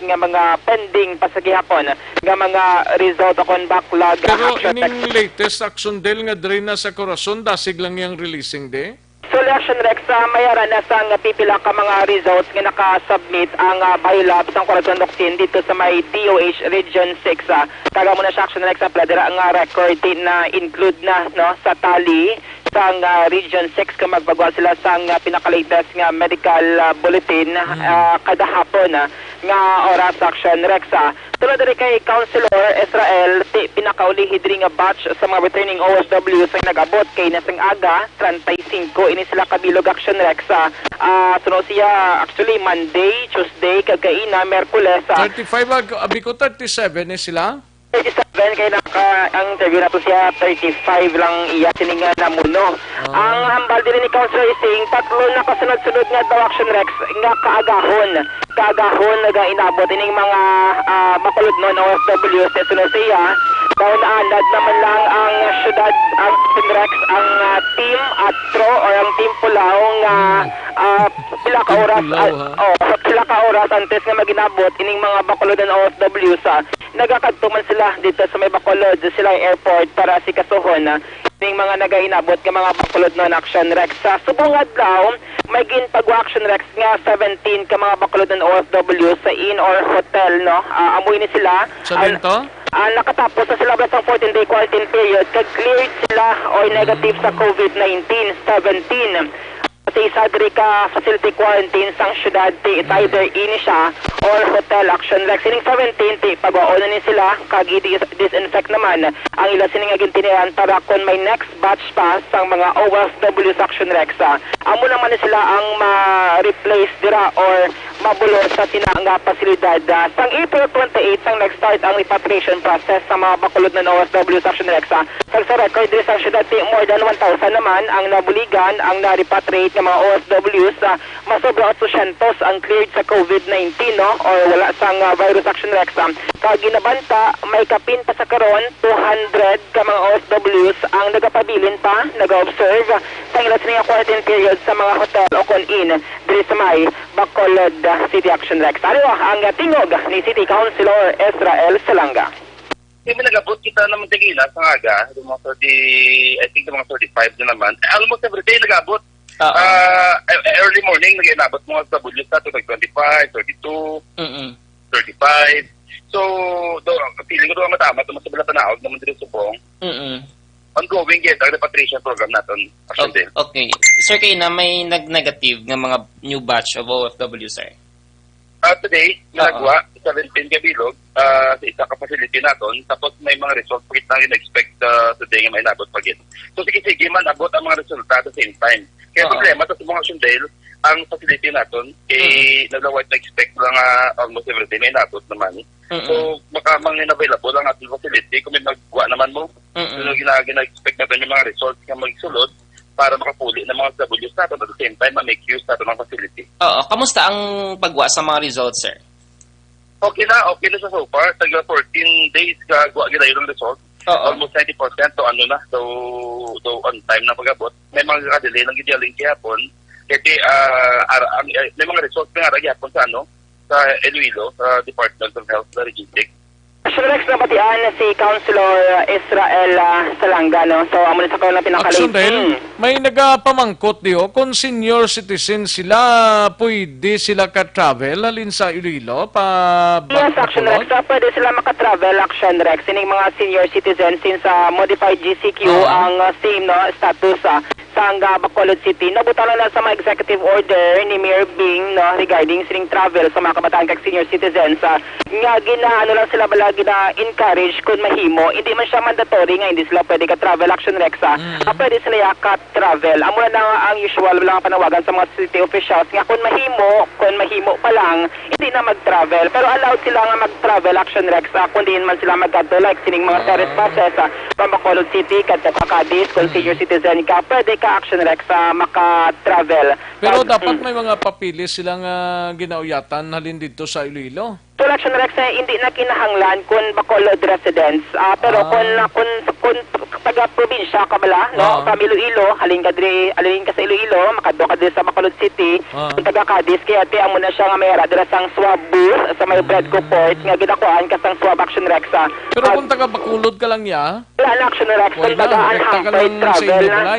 nga mga pending pa sa gihapon nga mga result akon backlog. Pero ining latest Action Dale nga diri na sa Corazon dasig lang yang releasing de. So, Action Rex, mayara na sang pipila ka mga results nga naka-submit ang biolab sa Corazon Locsin dito sa may DOH Region 6. Taga mo na sa Action Rex, pladera ang record na include na no, sa tali sang Region 6 kung magbagwa sila sang pinaka-latest nga medical bulletin kada hapon nga oras Action Rex. Tulad rin kay Councilor Israel, pinakauli hidring nga batch sa mga returning OFW sa nag-abot kay nasang aga, 35, ini sila kabilog Action Rex. Sunod siya actually Monday, Tuesday, kagaina, Merkules. 35, abi ko 37 sila? 37 kay ang interview na to siya 35 lang iya sininga na muno. Ang hambal din ni Councilor Ising tatlo na kasunod-sunod nga daw Action Rex nga kaagahon nga inabot ining mga makulod non OFW sa sunod siya. Dahil anad naman lang ang syudad ang Action Rex ang team Atro or ang team Pulao nga pila ka oras antes nga maginabot ining mga bakulod ng OFW sa nagakadtuman sila dito sa may Bacolod sila airport para sikasuhon ining mga nagainabot nga mga bakulod non Action Rex. Sa subong adlaw may ginpagwa Action Rex nga 17 ka mga bakulod ng OFW sa inn or hotel no. Amoy ni sila. Sabihin to? Nakatapos na sila sa 14-day quarantine period kag cleared sila or negative sa COVID-19 17. Sa isa diri ka facility quarantine sang syudad ti either ini siya or hotel Action Rex. Sining 17 ti pagwaon na ni sila kag disinfect naman ang ila sining agintinian para kon may next batch pa sang mga OFW sa Action Rex. Amo naman ni sila ang ma-replace dira or mabulo sa tinanga pasilidad. Sang April 28 sang next start ang repatriation process sa mga bakulod ng OFW sa Action Rex. Sa record diri sa syudad ti more than 1,000 naman ang nabuligan ang na-repatriate ng mga OFWs. Masobra 800 ang cleared sa COVID-19 no or wala sang virus Action Rex. Kag ginabanta may kapin pa sa karon 200 ka mga OFWs ang nagapabilin pa nag-observe sa ilang sining quarantine period sa mga hotel o kon-in diri sa may Bacolod City Action Rex. Ano ang tingog ni City Councilor Israel Salanga. Kaya nag-abot kita naman tigila sa aga, mga 30, I think mga 35 na naman. Almost every day nag-abot. Early morning, nag-inabot mga sa budget sa 25, 32, 35. So, feeling ko doon matama, ito mas sabila tanaog naman dito subong. Ongoing yet, ang repatriation program natin. Okay. Sir, kayo na may nag-negative ng mga new batch of OFW, sir? Today, nagwa 17 kabilog sa isa ka facility natin. Tapos may mga results pa kita in-expect today nga may nabot pa git. So sige man abot ang mga resulta at the same time. Kaya problema sa mga sundel, ang facility natin, nagawad na-expect lang almost everything may nabot naman. So baka mga available ang ating facility kung may nagwa naman mo. So gina-expect natin yung mga results nga magsulod para makapuli ng mga Ws natin at the same time ma-make use natin ng facility. Kamusta ang pagwa sa mga results, sir? Okay na sa so far. Taga 14 days kagwa gila yung result. Almost 90% to on time na pag-abot. May mga ka-delay lang gidialing kihapon. Kasi may mga results na nga gihapon sa sa Iloilo, sa Department of Health na Registic. Action Rex na batian si Councilor Israel Salanga, no? So, amo na sa kawalang Action pinakalit. may nagapamangkot diyo kung senior citizen sila, pwede sila ka-travel halin sa Iloilo Yes, Action Rex, pwede sila maka-travel Action Rex. Ining mga senior citizens since modified GCQ ang same no status sa Bacolod City. Nabutala na sa mga executive order ni Mayor Bing no regarding sining travel sa mga kabataan kag senior citizens. Nga ginaano lang sila balagi na encourage kung mahimo. Hindi man siya mandatory nga hindi sila pwede ka-travel Action Rex. Pwede sila ka-travel. Amo na ang usual lang panawagan sa mga city officials nga kung mahimo pa lang hindi na mag-travel. Pero allowed sila nga mag-travel Action Rex kung di man sila mag-adto like sining mga terrace passes from Bacolod City kadto ka Cadiz kung senior citizen ka pwede ka Action Rex maka-travel. Pero dapat may mga papilis silang ginauyatan halin dito sa Iloilo. So, Action Rex hindi na kinahanglan kung Bacolod residents. Pero kung taga-probinsya ka bala, no? From Iloilo, halin ka sa Iloilo, makadto ka diri sa Bacolod City. Kung taga-Cadiz, kaya tiyan mo na siya nga mayara dira sang swab booth sa may Bredco Port, nga ginakuhaan ka sang swab Action Rex. Pero kung taga-Bacolod ka lang ya? Wala na Action Rex, kung taga-unhampered travel na.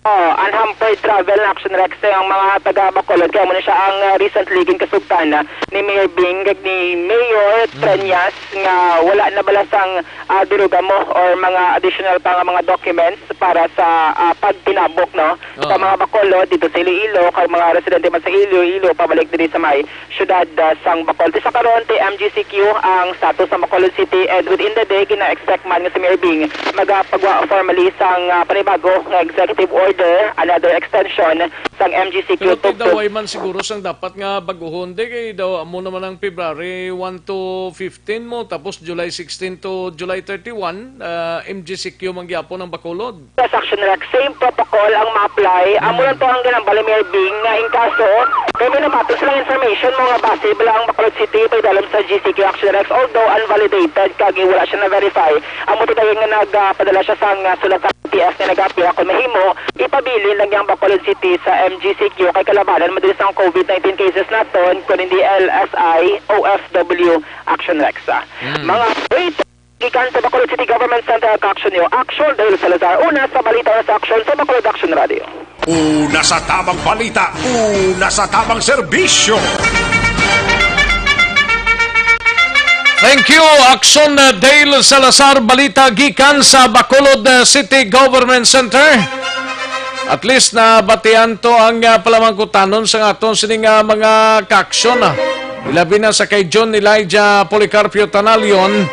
unhampered travel na action Rex ang mga taga Bacolod kaya muna siya ang recently ginkasugtan ni Mayor Bing ni Mayor Trenyas nga wala na balasang dirugamo or mga additional pa nga mga documents para sa pagtinabok no sa mga Bacolod dito sa Iloilo kay mga residente man sa Iloilo pabalik diri sa may syudad sang Bacolod. Sa karon ti MGCQ ang status sa Bacolod City and within the day gina-expect man nga si Mayor Bing magapagwa formally sang panibago nga executive order another extension sang MGCQ. Pero daw ay man siguro sang dapat nga baguhon di kay daw amo naman ang February 1 to 15 mo tapos July 16 to July 31 MGCQ mangyapon ang Bacolod. Yes, action Rex, same protocol ang ma-apply. Amo lang to ang ginambali Mayor Bing nga in kaso kay may namatos lang information mga base bala ang Bacolod City pay dalam sa GCQ action Rex although unvalidated kag wala siya na verify. Amo to dayon nga nagpadala siya sang sulat sa TS na nag-appear kung mahimo ipabili lang yung Bacolod City sa MGCQ kay kalabanan madalis ang COVID-19 cases naton kung hindi LSI OFW action Rex. Mga wait gikan sa Bacolod City Government Center Action yo Action dahil Salazar una sa balita sa Action sa Bacolod Action Radio. Una sa tamang balita, una sa tamang serbisyo. Thank you, Action Dale Salazar, balita gikan sa Bacolod City Government Center. At least na batian to ang palamangkutanon sa aton sining mga kaaksyon. Ilabi na sa kay John Elijah Policarpio Tanalion.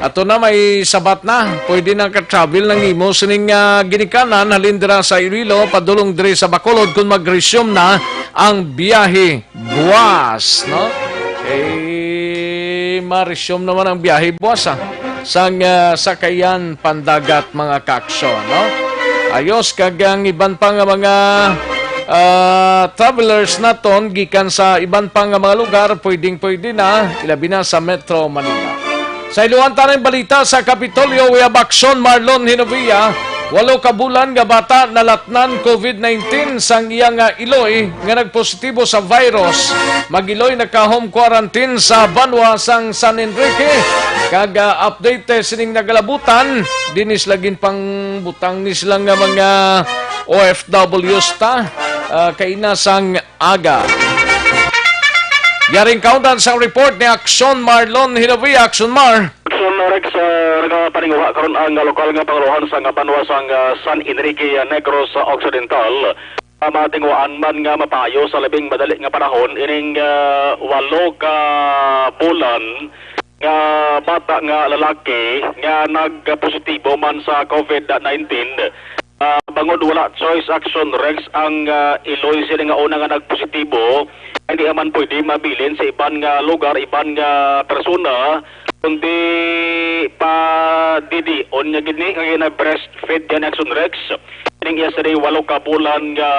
Ato na may sabat na. Pwede na ka-travel ng imo sining ginikanan halindra sa Iloilo padulong diri sa Bacolod kung mag-resume na ang biyahe buwas, no? Ma-resume naman ang biyahe buwas sang sakayan pandagat mga kaaksyon, no? Ayos kagang iban pa nga mga travelers naton gikan sa iban pa nga mga lugar pwedeng-pwede na ilabi na sa Metro Manila. Sa iluhan tanang balita sa Kapitolyo, we have Action Marlon Hinovia, 8 ka bulan nga bata nalatnan COVID-19 sang iyang iloy nga nagpositibo sa virus. Magiloy naka-home quarantine sa Banwa sang San Enrique. Kaga update sining nagalabutan, dinis lagin pang butang ni silang nga mga OFWs ta kaina sang aga. Yaring countdown sa report ni Action Marlon Hinovia. Action Mar. Action Rex, nagapaninguha karon ang lokal nga pangulohan sa Banwa sang San Enrique Negros Occidental. Matingwaan man nga mapayo sa labing madali nga panahon ining 8 ka bulan nga bata nga lalaki nga nagpositibo man sa COVID-19. Bangod wala choice Action Rex ang iloy sila nga una nga nagpositibo. Hindi man pwede mabilin sa iban nga lugar, iban nga persona, kundi pa didi on nga gini kaya na breastfeed yan Action Rex. Ining yesterday 8 ka bulan nga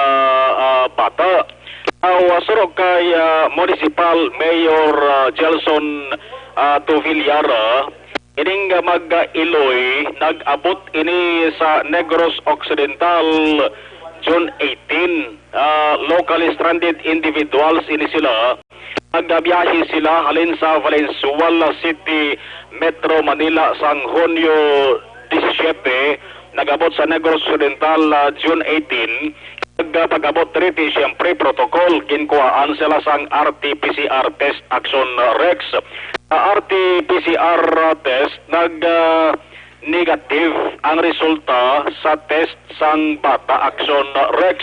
bata. Surog kay Municipal Mayor Gelson Tuvillara, ining mag-iloy nag-abot ini sa Negros Occidental June 18. Locally stranded individuals ini sila. Nagbiyahe sila halin sa Valenzuela City, Metro Manila sang Hunyo 17. Nagabot sa Negros Occidental June 18. Nagpag-abot triti siyempre protocol. Ginkuhaan sila sang RT-PCR test Action Rex. RT-PCR test negative ang resulta sa test sang bata Action Rex.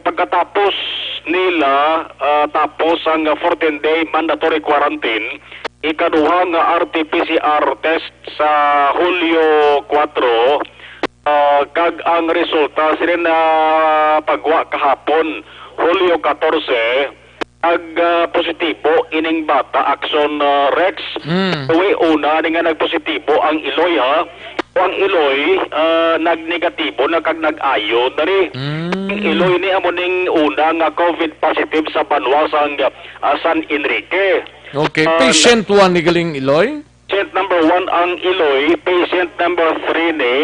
Pagkatapos nila tapos ang 14-day mandatory quarantine, ikaduha nga RT-PCR test sa Hulyo 4 kag ang resulta sila na pagwa kahapon Hulyo 14 ag positibo ining bata Action Rex. Uwi una nga nagpositibo ang iloy ang iloy nagnegatibo na kag nag-ayo dari. Ang iloy ni amo ning una nga COVID positive sa Banwa sang San Enrique. Okay, patient 1 ni galing iloy. Patient number 1 ang iloy, patient number 3 ni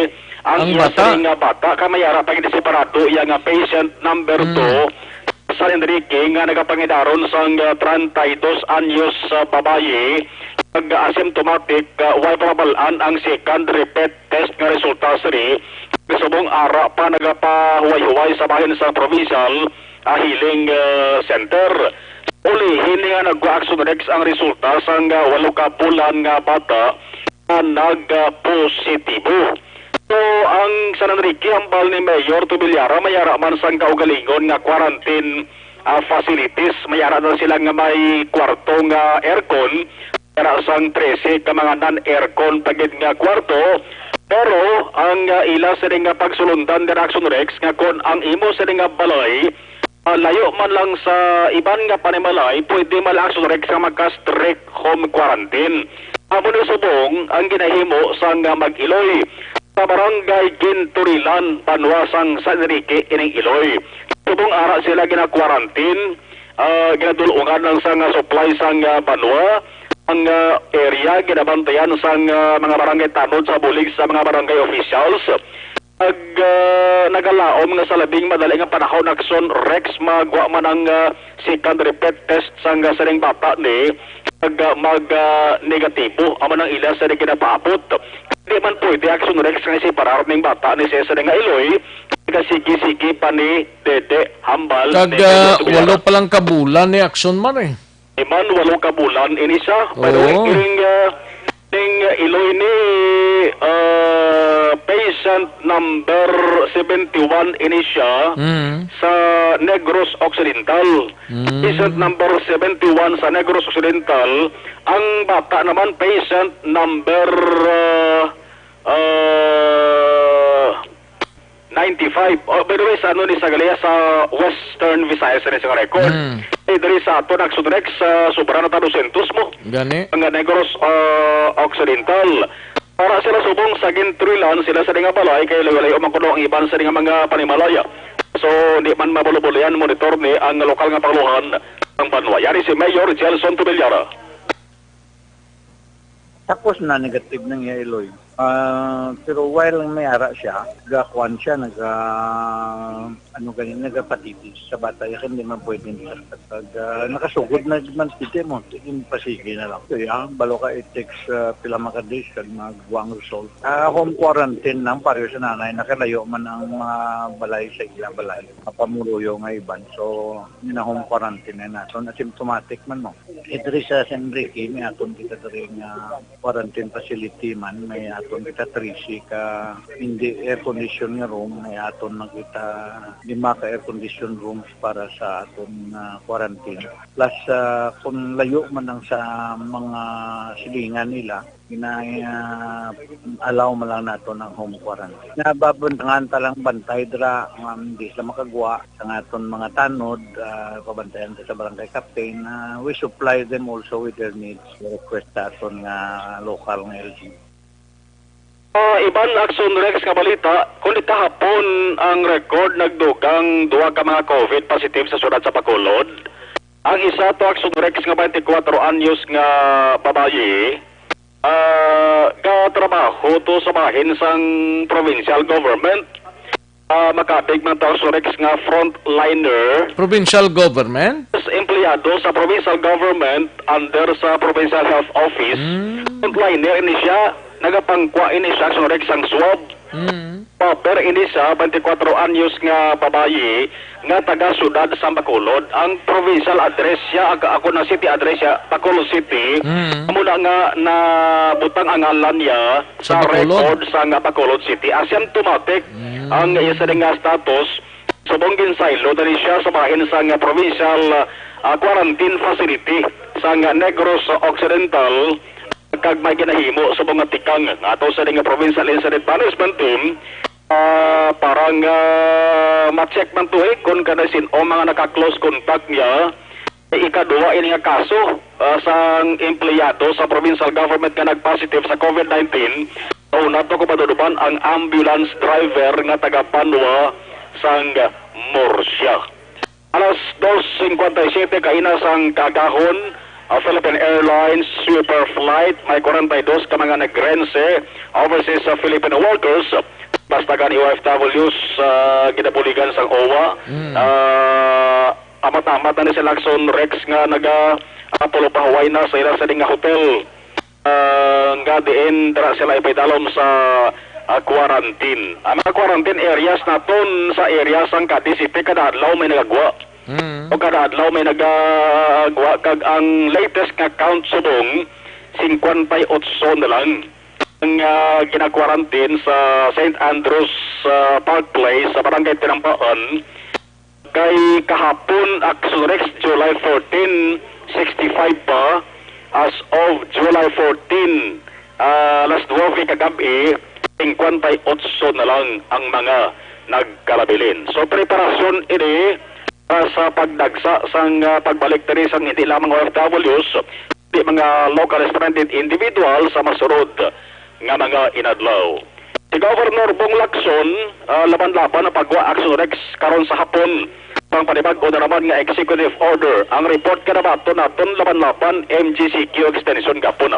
ang bata nga bata kamayara pag separado iya nga patient number 2 San Enrique nga nagapangidaron sang 32 anyos babaye nag-asymptomatic way pabalaan ang second repeat test nga resulta siri Subong ara pa nagapahuway-huway sa bahin sa provincial healing center. Uli, hindi nga nag-action Rex ang resulta sa 8 ka bulan nga bata na nag-positibo. So, ang San Enrique, hambal ni Mayor Tubilyara, mayara man sang kaugalingon nga quarantine facilities. Mayara na sila nga may kwarto nga aircon, mayara sang 13 ka mga non-aircon pagid nga kwarto. Pero, ang ila sa nga pagsulundan ng Action Rex, nga kung ang imo sa nga balay, layo man lang sa iban nga panimalay, pwede mal-Action Rex nga magka-strict home quarantine. Amo ni Subong, ang ginahimo sa nga mag-Iloy, sa barangay Ginturilan, Banwasang San Enrique, ining Iloy. Subong ara sila gina-quarantine, ginadulungan lang sa nga supply sa nga Banwa, ang area ginabantayan sa mga barangay tanod sa bulig sa mga barangay officials. Nagalaom nga sa labing madali nga panahon Action Rex magwa man ang second repeat test sa saring bata ni mag negatibo amo nang ila sa ginapaabot. Hindi man pwede Action Rex nga separar ning bata ni sa nga Iloy sige-sige pa ni Dede hambal walo pa lang kabulan ni Action man eh. Iman 8 ka bulan ini siya. By the way, ning Iloy ni patient number 71 ini siya sa Negros Occidental. Patient number 71 sa Negros Occidental. Ang bata naman patient number 95. By the way, sa ano ni Sagalea sa Western Visayas ni sa record. Dari sa ato Action Rex sobrang na 200 mo. Gani. Ang Negros Occidental. Para sila subong sa Ginturilan, sila sa nga balay kay layo-layo man kuno ang iban sa nga mga panimalaya. So, di man mabulubulian monitor ni ang lokal nga pangluhan ng Banwa. Yari si Mayor Jelson Tubilyara. Tapos na negative ng Iloy. Pero while may ara siya, gakuan siya, nagapatitis sa bata. Yakin di man pwede niya. Nakasugod na man titi mo, yung pasigi na lang. Kaya, balo ka it takes pila makadis kag magwang result. Home quarantine lang, pareho sa nanay, nakalayo man ang mga balay sa ilang balay. Mapamuruyo nga iban. So, yun na home quarantine na nato. Asymptomatic man mo. Ito rin sa San Enrique, may aton kita rin quarantine facility man, may aton kita 3C ka hindi air condition nga room, may aton na kita 5 ka air condition rooms para sa aton quarantine. Plus kung layo man lang sa mga silingan nila, allow man lang nato ng home quarantine. Nababantangan talang bantay dra, hindi sila makagwa sa aton mga tanod, pabantayan sa barangay captain. We supply them also with their needs. Request aton nga local nga LG. Iban Action Rex nga balita, kundi kahapon ang record nagdugang 2 ka mga COVID positive sa syudad sa Bacolod. Ang isa to Action Rex nga 24 anyos nga babaye, katrabaho to sa bahin sang provincial government. Makabig man to Action Rex nga frontliner. Provincial government? Empleyado sa provincial government under sa provincial health office. Frontliner ini siya, nagapangkwa ini siya Action Rex ang swab. Paper ini siya 24 anyos nga babaye nga taga sudad sa Bacolod. Ang provincial address siya, ako na city address siya, Bacolod City. Mula nga na butang ang ngalan niya sa record sa nga Bacolod City. Asymptomatic ang isa nga status. Subong ginsaylo dali siya sa bahin sa nga provincial quarantine facility sa nga Negros Occidental. Kag may ginahimo sa mga tikang ato sa nga provincial incident management team parang ma-check man to kung kana sino mga naka-close contact niya. Ikaduwa ini nga kaso sa empleyado sa provincial government nga nag-positive sa COVID-19. Una to ko maduduban ang ambulance driver nga taga Banwa sang Murcia. Alas 2:57 kaina sang kagahon Philippine Airlines Super Flight may 42 ka mga nagrense overseas sa Filipino workers basta gani OFWs ginabuligan sa OWA. Amat-amat na ni si Action Rex nga nagapulupahuay na sa ila sa nga hotel nga diin dara sila ipaidalom sa quarantine. Ang mga quarantine areas naton sa areas ang kadisipi kada adlaw may nagagawa. O kada adlaw may nagagawa kag ang latest nga count subong 58 na lang ang gina-quarantine sa St. Andrews Park Place sa Barangay Tinampaan. Kay kahapon Action Rex July 14 65 pa, as of July 14 last 12 kagabi 58 na lang ang mga nagkalabilin. So preparasyon ini sa pagdagsa sang pagbalik diri sang hindi lamang OFWs, di mga local stranded individual sa masurod nga mga inadlaw. Si Governor Bong Lacson laban-laban na pagwa Action Rex karon sa hapon pang panibag-o na naman nga executive order. Ang report kanabato naton laban-laban MGCQ extension gapon.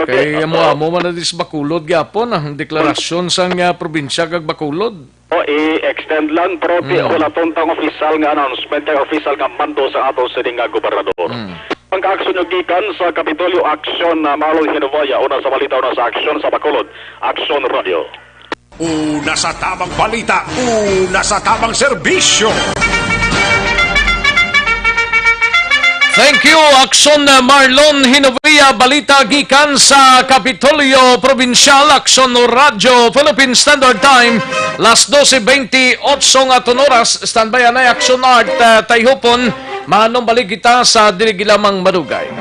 Kay mo man na dis Bacolod gapon ang deklarasyon sang probinsya kag Bacolod. I-extend lang pero di ako natuntang official nga announcement kay official nga mando sa ato sining gobernador. Ang aksyon yung gikan sa Kapitolyo Action na Marlon Hinovaya, una sa balita, una sa aksyon sa Bacolod, Action Radio. Una sa tamang balita, una sa tamang serbisyo. Thank you, Action Marlon Hinovia, balita gikan sa Kapitolyo Provincial, Action Radio, Philippine Standard Time, las 12:28 at oras, standby na Action Art, Tayhupon, manong balik kita sa diligilamang madugay.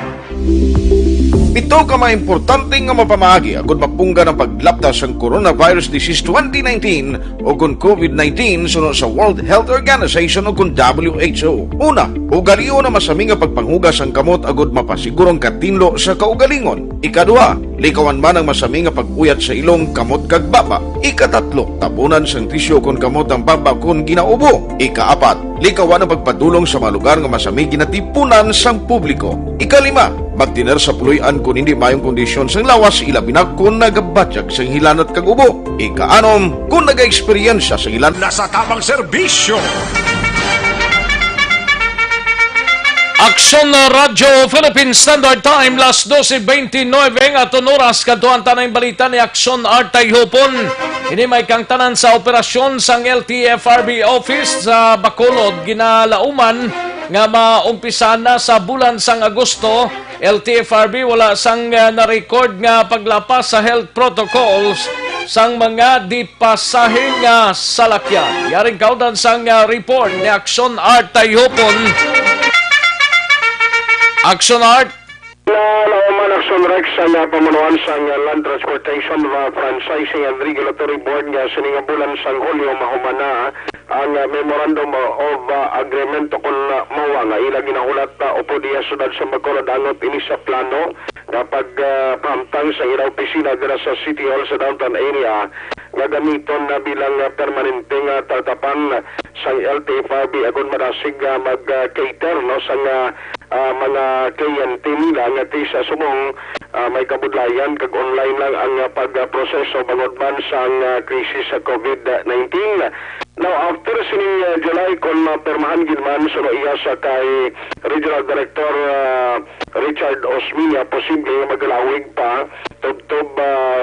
Ito ka mga importante nga mapamahagi agud mapungga ng paglaptas ang Coronavirus Disease 2019 o kung COVID-19 sunod sa World Health Organization o kung WHO. Una, ugalion na masami nga pagpanghugas ang kamot agud mapasigurong katinlo sa kaugalingon. Ikadua, likawan man ang masami nga pag-uyat sa ilong kamot kag baba. Ikatatlo, tapunan sang tisyo kon kamot ang baba kon ginaubo. Ikaapat, likawan ang pagpadulong sa mga lugar nga masami ginatipunan sang publiko. Ikalima, magtiner sa puluyan kung hindi mayong kondisyon sang lawas, ilabi na kung nagabatyag sang hilanat kag ubo. Ikaanom, kung naga-eksperyensya sa hilan nasa tamang serbisyo. Action Radio Philippine Standard Time, las 12:29 at oras kadtuan tanang balita ni Action Art Tayhupon. Ini may kang tanan sa operasyon sang LTFRB office sa Bacolod ginalauman nga maumpisa na sa bulan sang Agosto. LTFRB wala sang na-record nga paglapas sa health protocols sang mga dipasahing salakyan. Yaring kaudan sang report ni Action Art Tayhupon. Action Art. Lauman Action Rex sa pamanuan sa Land Transportation Franchising and Regulatory Board nga sininga bulan sang Hulyo mahumana ang Memorandum of Agreement kung mawa nga ila ginahulat upo diya sudad sa Bacolod angot ini sa plano kapag pamtang sa ila opisina dira sa City Hall sa downtown area nga gamiton na bilang permanente nga tatapan sa LTFRB agon madasig mag-cater no sa mga kliyente nila nga sa sumong may kabudlayan kag online lang ang pagproseso bangod man sa krisis sa COVID-19. Now, after sining July, kung permahan gilman, suno iya sa kay Regional Director Richard Osmina, posible magalawig pa tub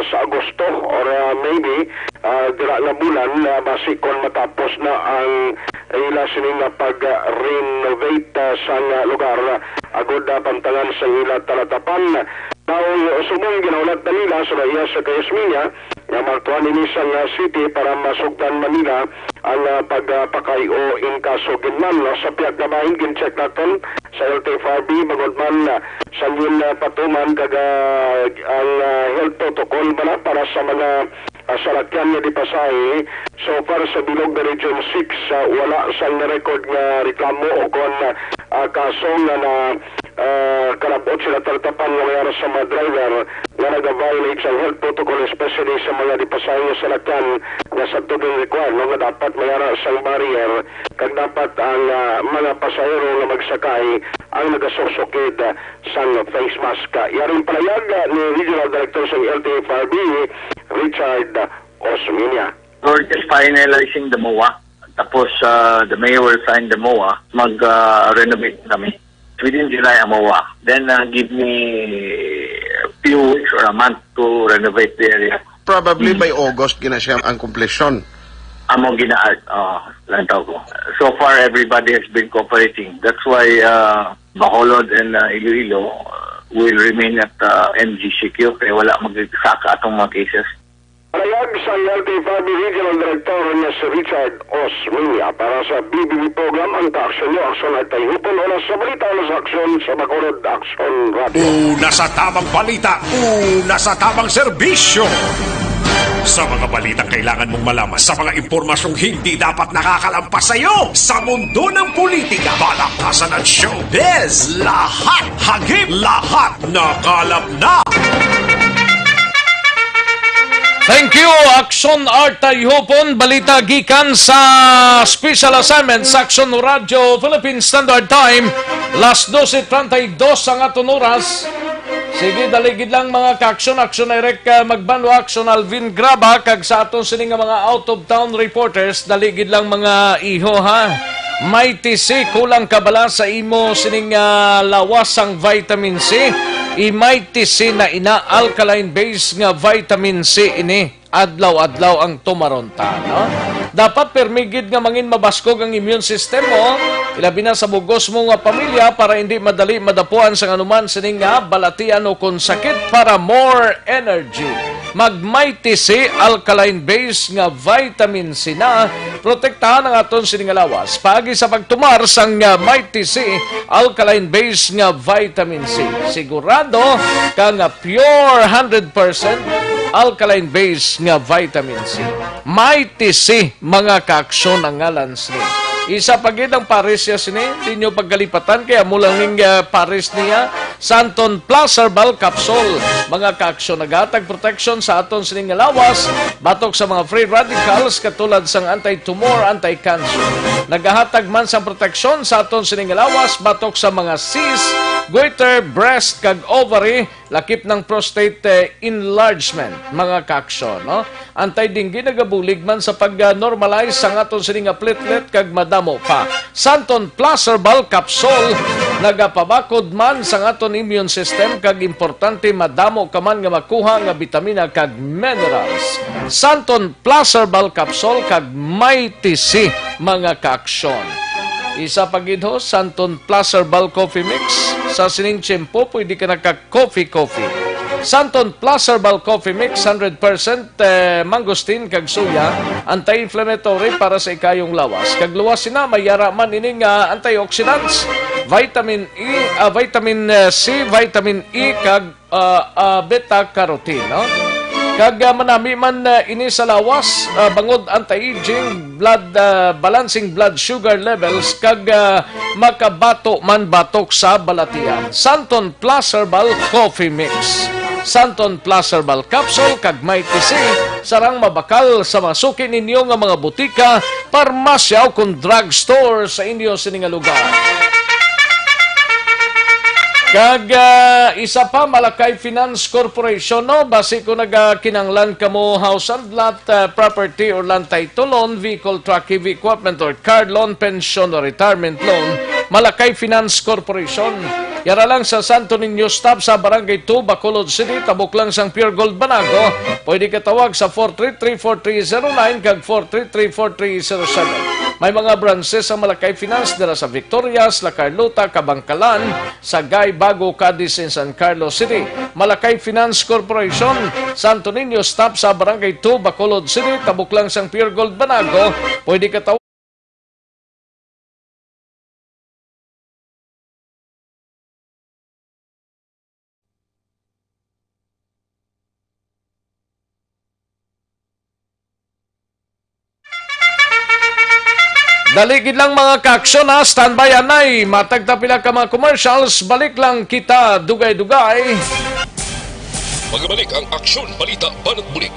sa Agosto or maybe dira nga bulan basi kung matapos na ang ila sining pag-renovate sa lugar agod pantangan sa ila talatapan. Now, sumong ginaulat na nila suno iya sa kay Osmina nga martuan ini sa city para masugdan Manila ang pagpakayo in kaso ginman sa piyag na mahingin check natin sa LTFRB bagod man sa yun patuman kaga ang health protocol man para sa mga salakyan nga dipasahe. So far sa bilog na Region 6 wala sang na-record nga reklamo o kung kaso nga na kalabot sila talatapan nga mayara sa mga driver nga nag-violate sa health protocol especially sa mga dipasahe nga salakyan nga sa tubing required nga dapat mayara sang barrier kag dapat ang mga pasahero nga magsakay ang nagasusukid sang face mask. Yaring palayag ni Regional Director sa LTFRB Richard Osmina. We're just finalizing the MOA. Tapos the mayor will sign the MOA. Mag-renovate kami. Within July ang MOA. Then give me a few weeks or a month to renovate the area. probably by August gina siya ang completion. Amo ginaart, lantaw ko. So far, everybody has been cooperating. That's why Bacolod and Iloilo will remain at MGCQ kaya wala magsaka atong mga cases. Payag sa LTFRB Regional Director niya si Richard Osmeña para sa BBB program ang ka-aksyon niyo, aksyon at tayhupon o sa balita o sa aksyon sa Bacolod Action Radio. Una sa tamang balita, una sa tamang serbisyo. Sa mga balitang kailangan mong malaman, sa mga impormasyong hindi dapat nakakalampas sa iyo, sa mundo ng politika, balakasan at showbiz, lahat, hagip, lahat, nakalap na! Thank you, Action Art Tayhupon. Balita gikan sa Special Assignment sa Action Radio Philippine Standard Time. Last 12:32 ang aton oras. Sige, daligid lang mga ka-action. Action Direct magbanwa, Action Alvin Graba. Kag sa aton sini nga mga out-of-town reporters, daligid lang mga iho ha. May TC, kulang kabala sa imo sining lawasang vitamin C. Imay TC na ina-alkaline base nga vitamin C ini. Adlaw-adlaw ang tumaronta, no? Dapat permigid nga mangin mabaskog ang immune system mo, ilabi na sa bugos mo nga pamilya para hindi madali madapuan sa anuman sining nga balatian o kung sakit para more energy. Mag-Mighty C alkaline base nga vitamin C na protektahan ang aton sining lawas. Pagi sa pagtumar sang Mighty C alkaline base nga vitamin C. Sigurado ka nga pure 100% alkaline base nga vitamin C. Mighty C mga ka-aksyon ang ngalan ni. Isa pagid ang Paris niya sini, di nyo pagkalipatan kaya mulang ning Paris niya, Santon Plus Herbal Capsule. Mga ka-aksyon nagatag protection sa aton sining lawas, batok sa mga free radicals katulad sang anti-tumor, anti-cancer. Nagahatag man sa protection sa aton sining lawas, batok sa mga cyst, goiter, breast, kag ovary, lakip ng prostate enlargement, mga ka-aksyon, no? Antay-dinggi nagabulig man sa pag-normalize sa aton sining platelet kag madamo pa. Santon Plus Herbal Capsule nagapabakod man sa aton immune system kag importante madamo ka man nga makuha nga vitamina kag minerals. Santon Plus Herbal Capsule kag Mighty C mga ka-aksyon. Isa pagidho, Santon Plus Herbal Coffee Mix. Sa sining tiyempo, pwede ka naka-coffee. Santon Plus Herbal Coffee Mix, 100% mangosteen kag soya, anti-inflammatory para sa ikayong lawas. Kag luwas sina, mayara man ining antioxidants, vitamin C, vitamin E, kag beta-carotene, no? Kag manami man ini sa lawas, bangod anti-aging, balancing blood sugar levels, kag makabato man batok sa balatian. Santon Plus Herbal Coffee Mix. Santon Plus Herbal Capsule, kag Mighty C, sarang mabakal sa masuki ninyo nga mga butika, parmasya o kung drugstore sa inyo sining lugar. Kag isa pa, Malakay Finance Corporation, no? Basi ko nagakinanglan ka mo house and lot, property or land title loan, vehicle, truck, heavy equipment or car loan, pension or retirement loan, Malakay Finance Corporation. Yara lang sa Santo Niño Stop sa Barangay 2, Bacolod City, tabok lang sang Pure Gold Banago. Pwede ka tawag sa 433-4309 kag 433-4307. May mga branches sa Malakay Finance dala sa Victorias, La Carlota, Kabangkalan, Sagay, Bago, Cadiz, and San Carlos City. Malakay Finance Corporation, Santo Niño Stop sa Barangay 2, Bacolod City, tabok lang sang Pure Gold Banago. Pwede ka tawag daligid lang mga ka-aksyon ha, standby anay, matagtapila ka mga commercials, balik lang kita dugay-dugay. Magbalik ang Aksyon Balita Banat Bulig.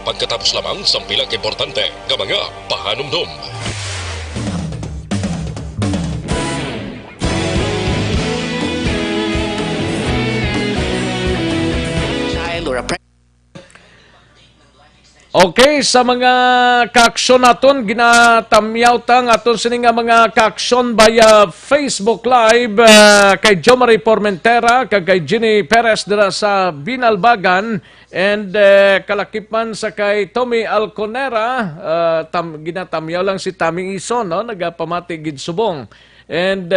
Pagkatapos lamang sa pilang importante nga mga pahanumdum. Okay, sa mga kaaksyon naton, ginatamyaw tang aton sini nga mga kaaksyon via Facebook Live kay Jo Marie Formentera, kay Jenny Perez dira sa Binalbagan, and kalakipan sa kay Tommy Alconera, ginatamyaw lang si Taming Ison, no? Nagapamati gid subong. And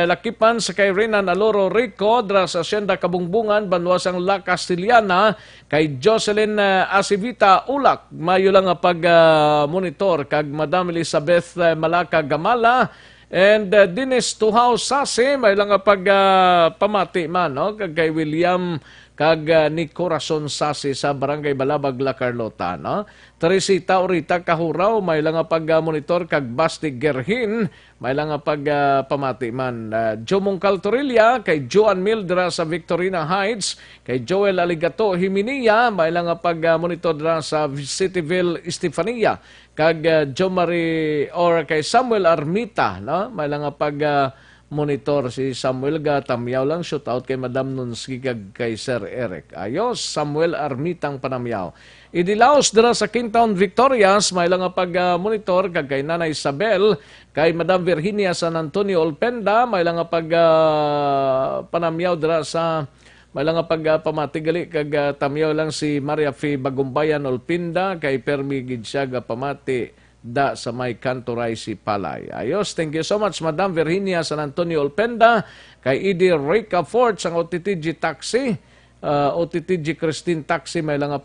lakipan sa kay Renan Aloro Rico dra sa Hacienda Kabungbungan, Banwasang La Castillana, kay Jocelyn Asivita Ulak, mayo lang nga pag-monitor, kag Madam Elizabeth Malaka Gamala, and Dennis Tuhaw Sase, may lang nga pag-pamati man, no? Kag kay William kag ni Corazon Sasi sa Barangay Balabag, La Carlota, no? Teresita Orita Kahuraw, may lang nga pag-monitor, kag Basti Gerhin, may lang nga pag-pamati man. Joe Mongcal Torilla, kay Joan Mildra sa Victorina Heights, kay Joel Aligato Himinia, may lang nga pag-monitor dra sa Cityville Estefania, kag Joe Marie or kay Samuel Armita, no? May lang nga monitor si Samuel tamyaw lang, shout out kay Madam Nunski kag kay Sir Eric. Ayos, Samuel Armitang panamyaw. Idilaos dira sa Kingtown Victorias, may lang nga pag-monitor kag kay Nanay Isabel, kay Madam Virginia San Antonio Olpenda, may lang nga panamyaw dira sa may lang nga pamati kag tamyaw lang si Maria F. Bagumbayan Olpinda, kay Permi Gidsyaga pamati da sa may Cantoray si Palay. Ayos, thank you so much Madam Virginia San Antonio Olpenda, kay Edie Rica Ford sa OTTG Taxi, OTTG Christine Taxi, may lang nga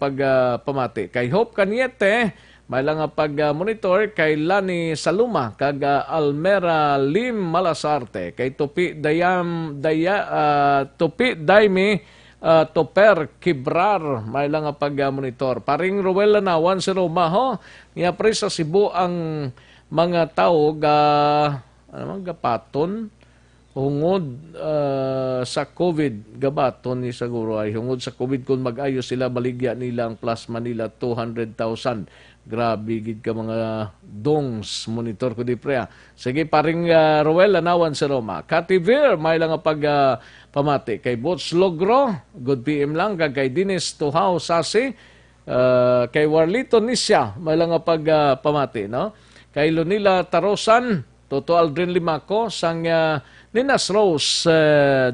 pamati. Kay Hope Caniete, may lang nga monitor, kay Lani Saluma, kag Almera Lim Malasarte, kay Tupi Daimi Toper Kibrar, may lang nga pag-monitor. Paring Ruel Lanawan si Roma, ho, nga pre sa Cebu ang mga tao gapaton hungod sa COVID, gabaton ni siguro ay hungod sa COVID kung mag-ayos sila, baligya nilang plasma nila 200,000. Grabe gid ka mga dongs, monitor ko di pre. Sige, paring Ruel Lanawan sa Roma. Kativir, may lang nga pamati. Kay Bots Logro, good PM lang. Kay Dennis Tuhaw Sasi, kay Warlito Nisya, may lang nga pamati, no? Kay Lunila Tarosan, Toto Aldrin Limaco, sang Ninas Rose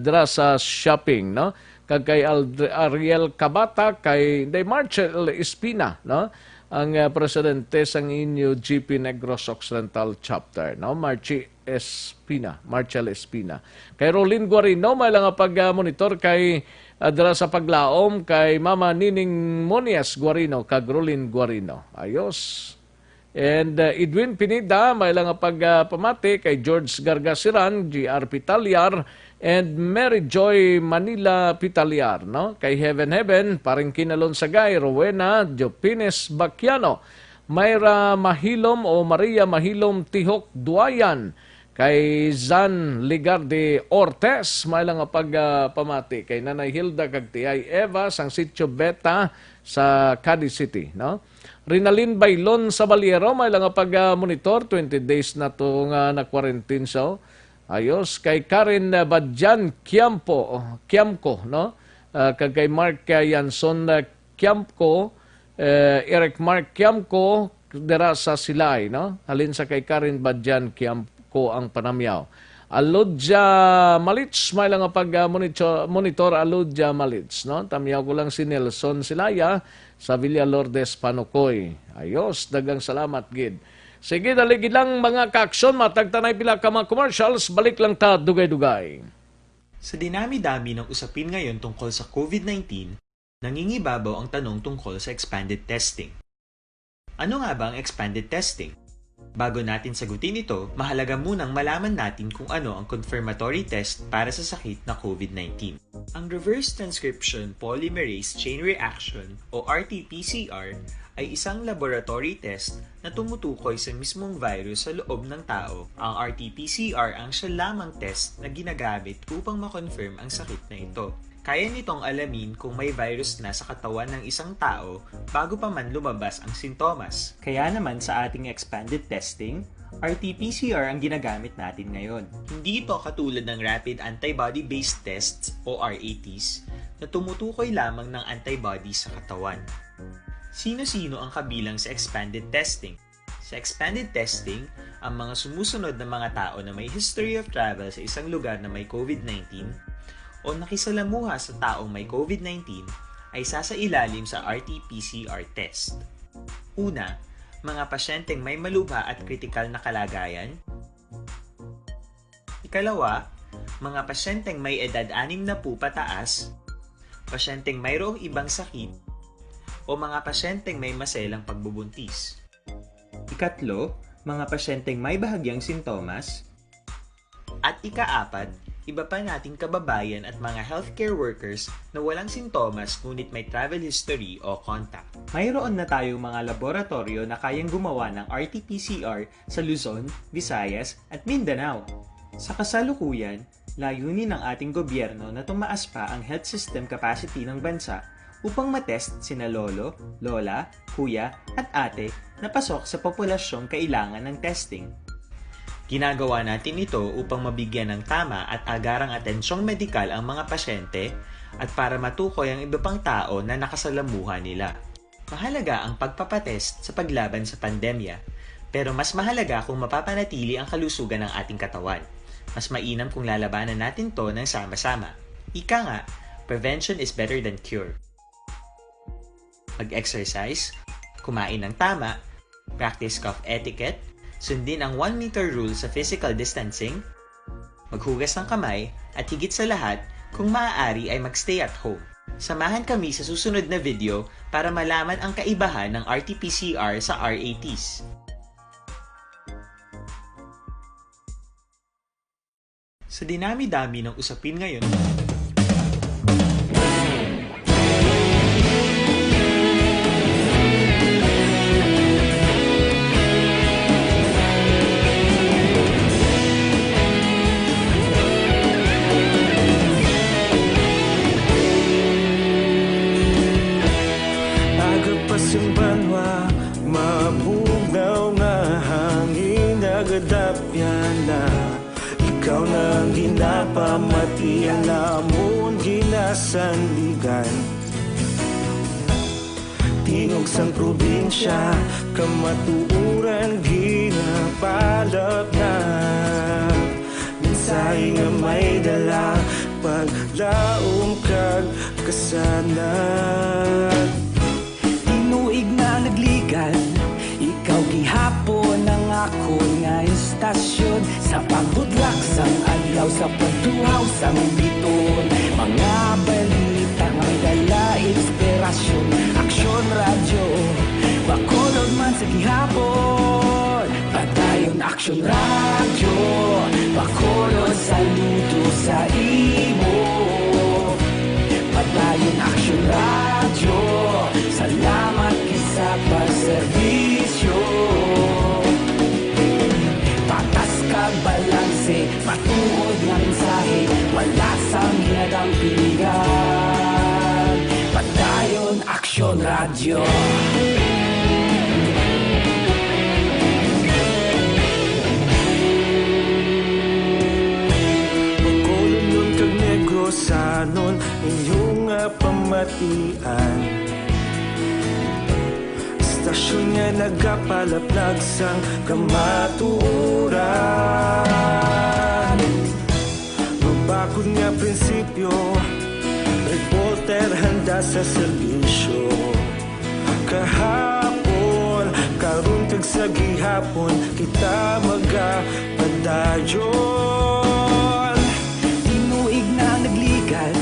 dira sa shopping, no? Kay Ariel Cabata, kay Marcel Espina, no? Ang presidente sang inyo GP Negros Occidental Chapter, no? Marcel Espina. Kay Rolin Guarino, may lang pag-monitor kay dira sa paglaom, kay Mama Nining Monias Guarino, kag Rolin Guarino. Ayos. And Edwin Pinida, may lang pagpamati kay George Gargasiran, GR Pitalyar, and Mary Joy Manila Pitalyar, no? Kay Heaven, paring Kinalon Sagay, Rowena Jopines Baquiano, Mayra Mahilom o Maria Mahilom Tihok Duayan, kay Zan Ligarde Ortez, may lang pagpamati kay Nanay Hilda kag Tiay Eva sang Sitio Beta sa Cadiz City, no? Rinalyn Bailon sa Baliero, may lang pag-monitor, 20 days na to nga na-quarantine so. Ayos, kay Karen Badjan Kiamco, no? Kay Mark Yanson Kiamco, Eric Mark Kiamco, dira sa Silay, no? Halin sa kay Karen Badjan Kiamco ang panamyaw. Aludja Malits, may lang pag-monitor Aludja Malits, no? Tamyaw ko lang si Nelson Silaya sa Villa Lourdes Panukoy. Ayos, dagang salamat gid. Sige, daligid lang mga kaaksyon, matagtanay pila ka mga commercials, balik lang ta dugay-dugay. Sa dinami-dami ng usapin ngayon tungkol sa COVID-19, nangingibabaw ang tanong tungkol sa expanded testing. Ano nga ba ang expanded testing? Bago natin sagutin ito, mahalaga munang malaman natin kung ano ang confirmatory test para sa sakit na COVID-19. Ang Reverse Transcription Polymerase Chain Reaction o RT-PCR ay isang laboratory test na tumutukoy sa mismong virus sa loob ng tao. Ang RT-PCR ang siya lamang test na ginagamit upang makonfirm ang sakit na ito. Kaya nitong alamin kung may virus na sa katawan ng isang tao bago pa man lumabas ang sintomas. Kaya naman sa ating expanded testing, RT-PCR ang ginagamit natin ngayon. Hindi ito katulad ng Rapid Antibody-Based Tests o RATs na tumutukoy lamang ng antibodies sa katawan. Sino-sino ang kabilang sa expanded testing? Sa expanded testing, ang mga sumusunod na mga tao na may history of travel sa isang lugar na may COVID-19 o nakisalamuha sa taong may COVID-19 ay sasailalim sa RT-PCR test. Una, mga pasyenteng may malubha at kritikal na kalagayan. Ikalawa, mga pasyenteng may edad 60 pataas, pasyenteng mayroong ibang sakit, o mga pasyenteng may maselang pagbubuntis. Ikatlo, mga pasyenteng may bahagyang sintomas. At ikaapat, iba pa nating kababayan at mga healthcare workers na walang sintomas ngunit may travel history o contact. Mayroon na tayong mga laboratorio na kayang gumawa ng RT-PCR sa Luzon, Visayas at Mindanao. Sa kasalukuyan, layunin ng ating gobyerno na tumaas pa ang health system capacity ng bansa upang matest sina lolo, lola, kuya at ate na pasok sa populasyong kailangan ng testing. Ginagawa natin ito upang mabigyan ng tama at agarang atensyong medikal ang mga pasyente at para matukoy ang iba pang tao na nakasalamuha nila. Mahalaga ang pagpapatest sa paglaban sa pandemya, pero mas mahalaga kung mapapanatili ang kalusugan ng ating katawan. Mas mainam kung lalabanan natin to ng sama-sama. Ika nga, prevention is better than cure. Mag-exercise, kumain ng tama, practice cough etiquette, sundin ang 1 meter rule sa physical distancing, maghugas ng kamay, at higit sa lahat, kung maaari ay magstay at home. Samahan kami sa susunod na video para malaman ang kaibahan ng RT-PCR sa RATs. Sa dinami-dami ng usapin ngayon, Agapasang banwa, mabugaw na hangin, agadapyan na. Ikaw nang ginapamatian, namon ginasandigan. Tingog sang probinsya, kamatuuran ginapalap na. Minsay nga may dala, paglaom kag kasanat. Tinuig na nagligan, ikaw gihapon ang ako nga istasyon. Sa pagdudlak sang adlaw, sa pagtuhaw sang biton. Mga balita nga dala inspirasyon. Aksyon radyo, bakolod man sa gihapon. Padayon aksyon radyo, bakolod saludo sa imo. Padayon aksyon radyo, salamat kisa pagserbisyo. Patas kag balanse, matuod nga mensahe, wala sang hinadang piligan. Padayon aksyon radyo. Bacolod kag Negrosanon, inyong pamatian. Istasyon nga nagapalaplag sang kamatuuran. Mabakod nga prinsipyo, reporter handa sa serbisyo. Kahapon, karon kag sa gihapon, kita magapadayon. Tinuig na nagligan,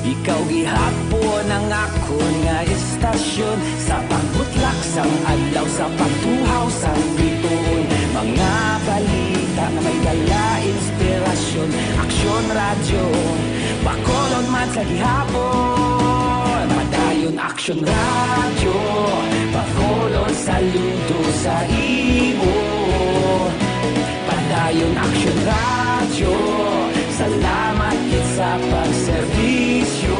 ikaw gihapon ang ako nga istasyon. Sa pagbutlak sang adlaw, sa pagtuhaw sang biton. Mga balita na may dala inspirasyon. Aksyon radyo, bakolod man sa gihapon. Padayon aksyon radyo, bakolod saludo sa imo. Padayon aksyon radyo, salamat kit sa pagserbisyo.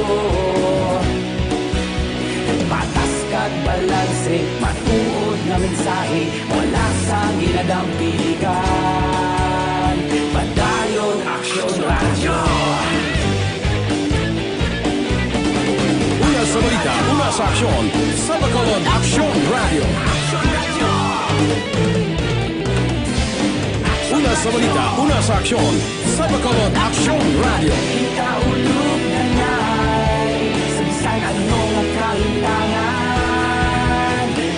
Patas kag balanse, matuod na mensahe, wala sang ginadang piligan. Padayon aksyon radyo. Una sa balita, una sa aksyon sa Bacolod Action Radio. Una sa balita, una sa aksyon sa Bacolod Action Radio. Ikaulog na na'y sabisan anong kalintangan.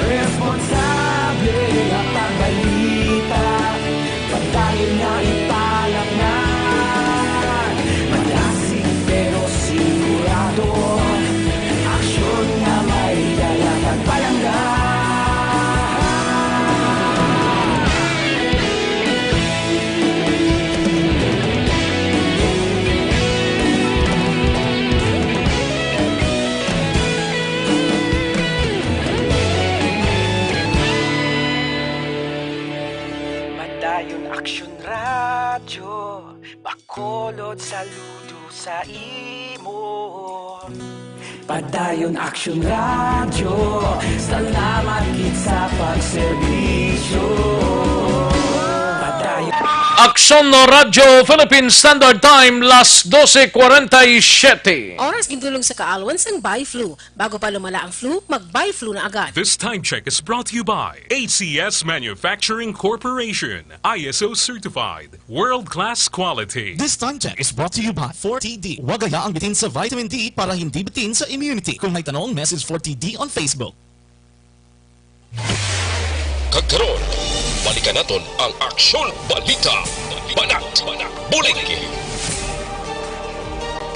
Responsable at pagbalita, pagdahil na ipalak na. Malasig pero sigurado, aksyon na may dalang at palangga. Aksyon Radyo, Bacolod, saludo sa imo. Padayon Action Radio, salamat kit sa pagserbisyo. Padayon Aksyon Radio Philippine Standard Time, las 12:47. Oras gintulong sa kaalwan sang Bi-Flu. Bago pa lumala ang flu, mag-Bi-Flu na agad. This time check is brought to you by ACS Manufacturing Corporation, ISO certified, world-class quality. This time check is brought to you by 4TD. Huwag hayaang bitin sa vitamin D para hindi bitin sa immunity. Kung may tanong, message 4TD on Facebook. Kagkaroon, balikan natin ang Aksyon Balita. Banat, bulig.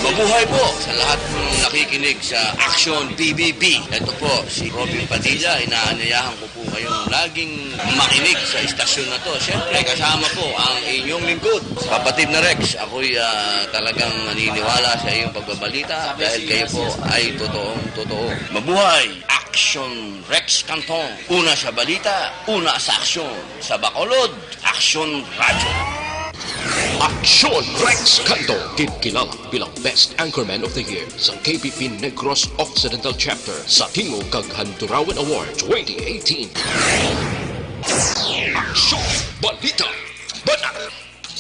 Mabuhay po sa lahat ng nakikinig sa Action PBB. Ito po, si Robin Padilla. Inaanyayahan ko po kayong laging makinig sa istasyon na to. Siyempre, kasama po ang inyong lingkod. Kapatid na Rex, ako'y talagang naniniwala sa iyong pagbabalita dahil kayo po ay totoong-totoo. Mabuhay! Action Rex Canton. Una sa balita, una sa aksyon. Sa Bacolod, Action Radio. Aksyon Rex Canto, kilala bilang Best Anchorman of the Year sa KPP Negros Occidental Chapter sa Tingog kag Handurawan Award 2018. Aksyon Balita, Banat,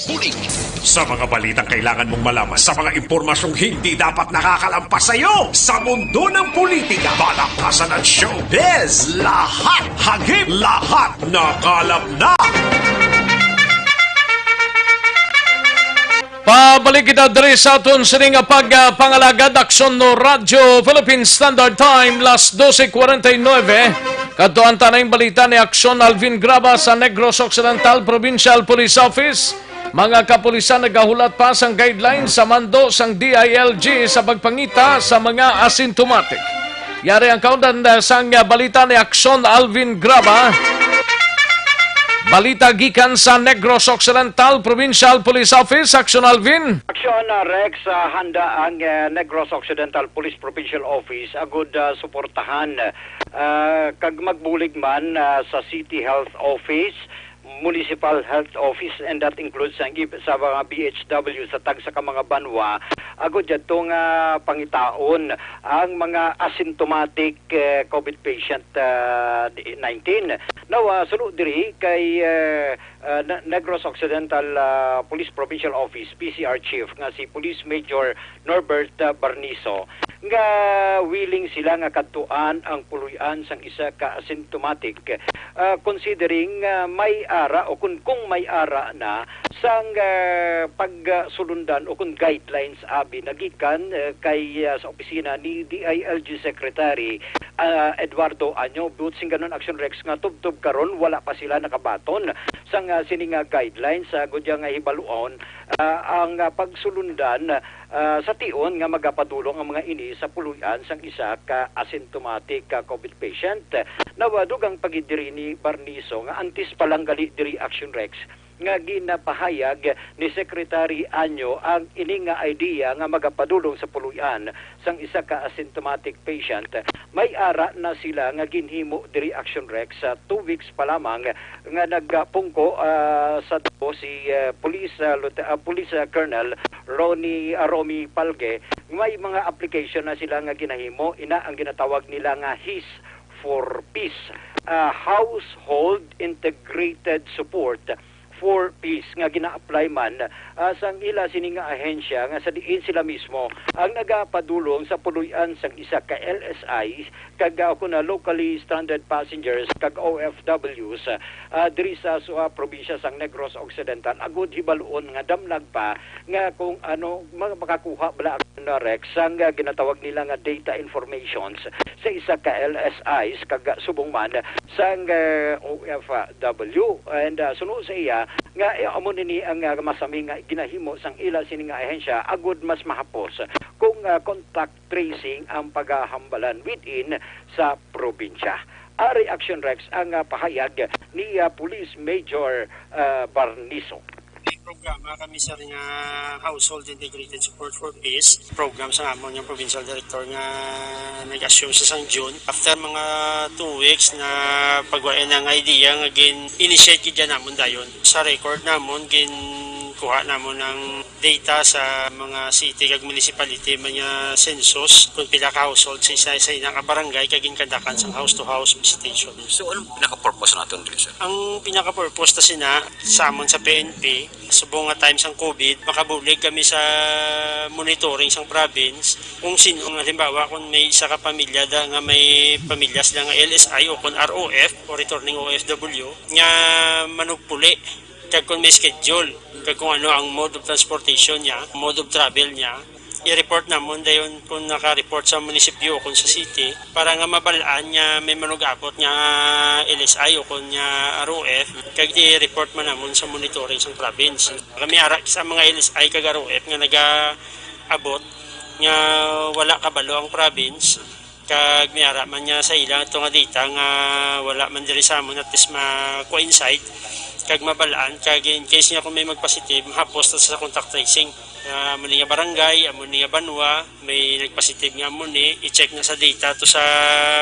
Bulig. Sa mga balitang kailangan mong malaman, sa mga impormasyong hindi dapat nakakalampas sa iyo, sa mundo ng politika, palakasan at showbiz, lahat hagip, lahat nakalap na. Pabalik kita diri sa aton sining pagpangalagad Aksyon no Radio Philippine Standard Time, las 12:49. Kadtuan tanay balita ni Aksyon Alvin Graba sa Negros Occidental Provincial Police Office. Mga kapulisan nagahulat pa sang guidelines sa mando sang DILG sa pagpangita sa mga asymptomatic. Yari ang kaudan sang balita ni Aksyon Alvin Graba. Balita gikan sa Negros Occidental Provincial Police Office. Aksyon Alvin. Aksyon Rex, handa ang Negros Occidental Police Provincial Office agud suportahan kag magbulig man sa City Health Office, Municipal Health Office, and that includes sa mga BHW sa tag sa mga banwa agud jadto nga pangitaon ang mga asymptomatic COVID patient 19. Now, sulod diri kay Negros Occidental Police Provincial Office PCR Chief nga si Police Major Norbert Barniso nga willing sila nga kadtuan ang puluyan sang isa ka asymptomatic considering may ara o kung may ara na sang pagsulundan o kung guidelines abi nagikan kay sa opisina ni DILG Secretary Eduardo Anyo. Butsing ganon Action Rex nga tubtob karon wala pa sila nakabaton sang sininga guidelines sa gudya nga hibaluon ang pagsulundan sa tion nga magapadulong ang mga ini sa puluyan sang isa ka asymptomatic COVID patient. Nawadugang pagidiri ni Barniso nga antis palang gali diri Action Rex nga ginapahayag ni Secretary Anyo ang ini nga idea nga magapadulong sa puluyan sang isa ka asymptomatic patient. May ara na sila nga ginhimo diri Action Rex sa 2 weeks pa lamang nga nagpungko sa si Police Colonel Romy Palge. May mga application na sila nga ginahimo, ina ang ginatawag nila nga HIS for Peace, Household Integrated Support for Peace nga gina-apply man sang ila sini nga ahensya nga sa diin sila mismo ang nagapadulong sa puluyan sang isa ka LSI kag kuna locally stranded passengers kag OFWs diri sa probinsya sang Negros Occidental agud hibaluon nga damlag pa nga kung ano makakuha bala na Rex sang ginatawag nila nga data informations sa isa ka LSIs kag subong man sang OFW and sunod sa iya nga amo nini ang masami nga ginahimo sang ila sini nga ahensya agud mas mahapos kung contact tracing ang paghahambalan within sa probinsya. Ari Action Rex ang pahayag ni Police Major Barniso. Programa kami sa rin nga Household Integrated Support for Peace program sa amon yung provincial director nga nag-assume sa sang June after mga 2 weeks na pagwain ng idea nga initiate dyan namon dayon sa record namon kuha namon ng data sa mga city kag municipality mga census kung pila ka household sa isa inang barangay kag kandakan sang house to house visitation. So anong pinaka-purpose natin dito, sir? Ang pinaka-purpose ta sina sa amon sa PNP subong nga time sang COVID makabulig kami sa monitoring sang province kung sino nga halimbawa kung may isa ka pamilya da nga may pamilya sila nga LSI o kung ROF o returning OFW nga manugpuli kag kung may schedule kag kung ano ang mode of transportation niya, mode of travel niya, i-report namon dayon kung naka-report sa munisipyo o kung sa city para nga mabalaan niya may manugapot niya LSI o kung niya ROF kag i-report man namon sa monitoring sa province. Kami ara sa mga LSI kag ROF nga naga-abot nga wala kabalo ang province kag miara man niya sa ilang ito nga data nga wala man diri sa amon at least ma-coincide kag mabalaan kag in case niya kung may magpositive mahapos sa contact tracing amon niya barangay amon niya banwa may nagpositive nga amon ni i-check na sa data to sa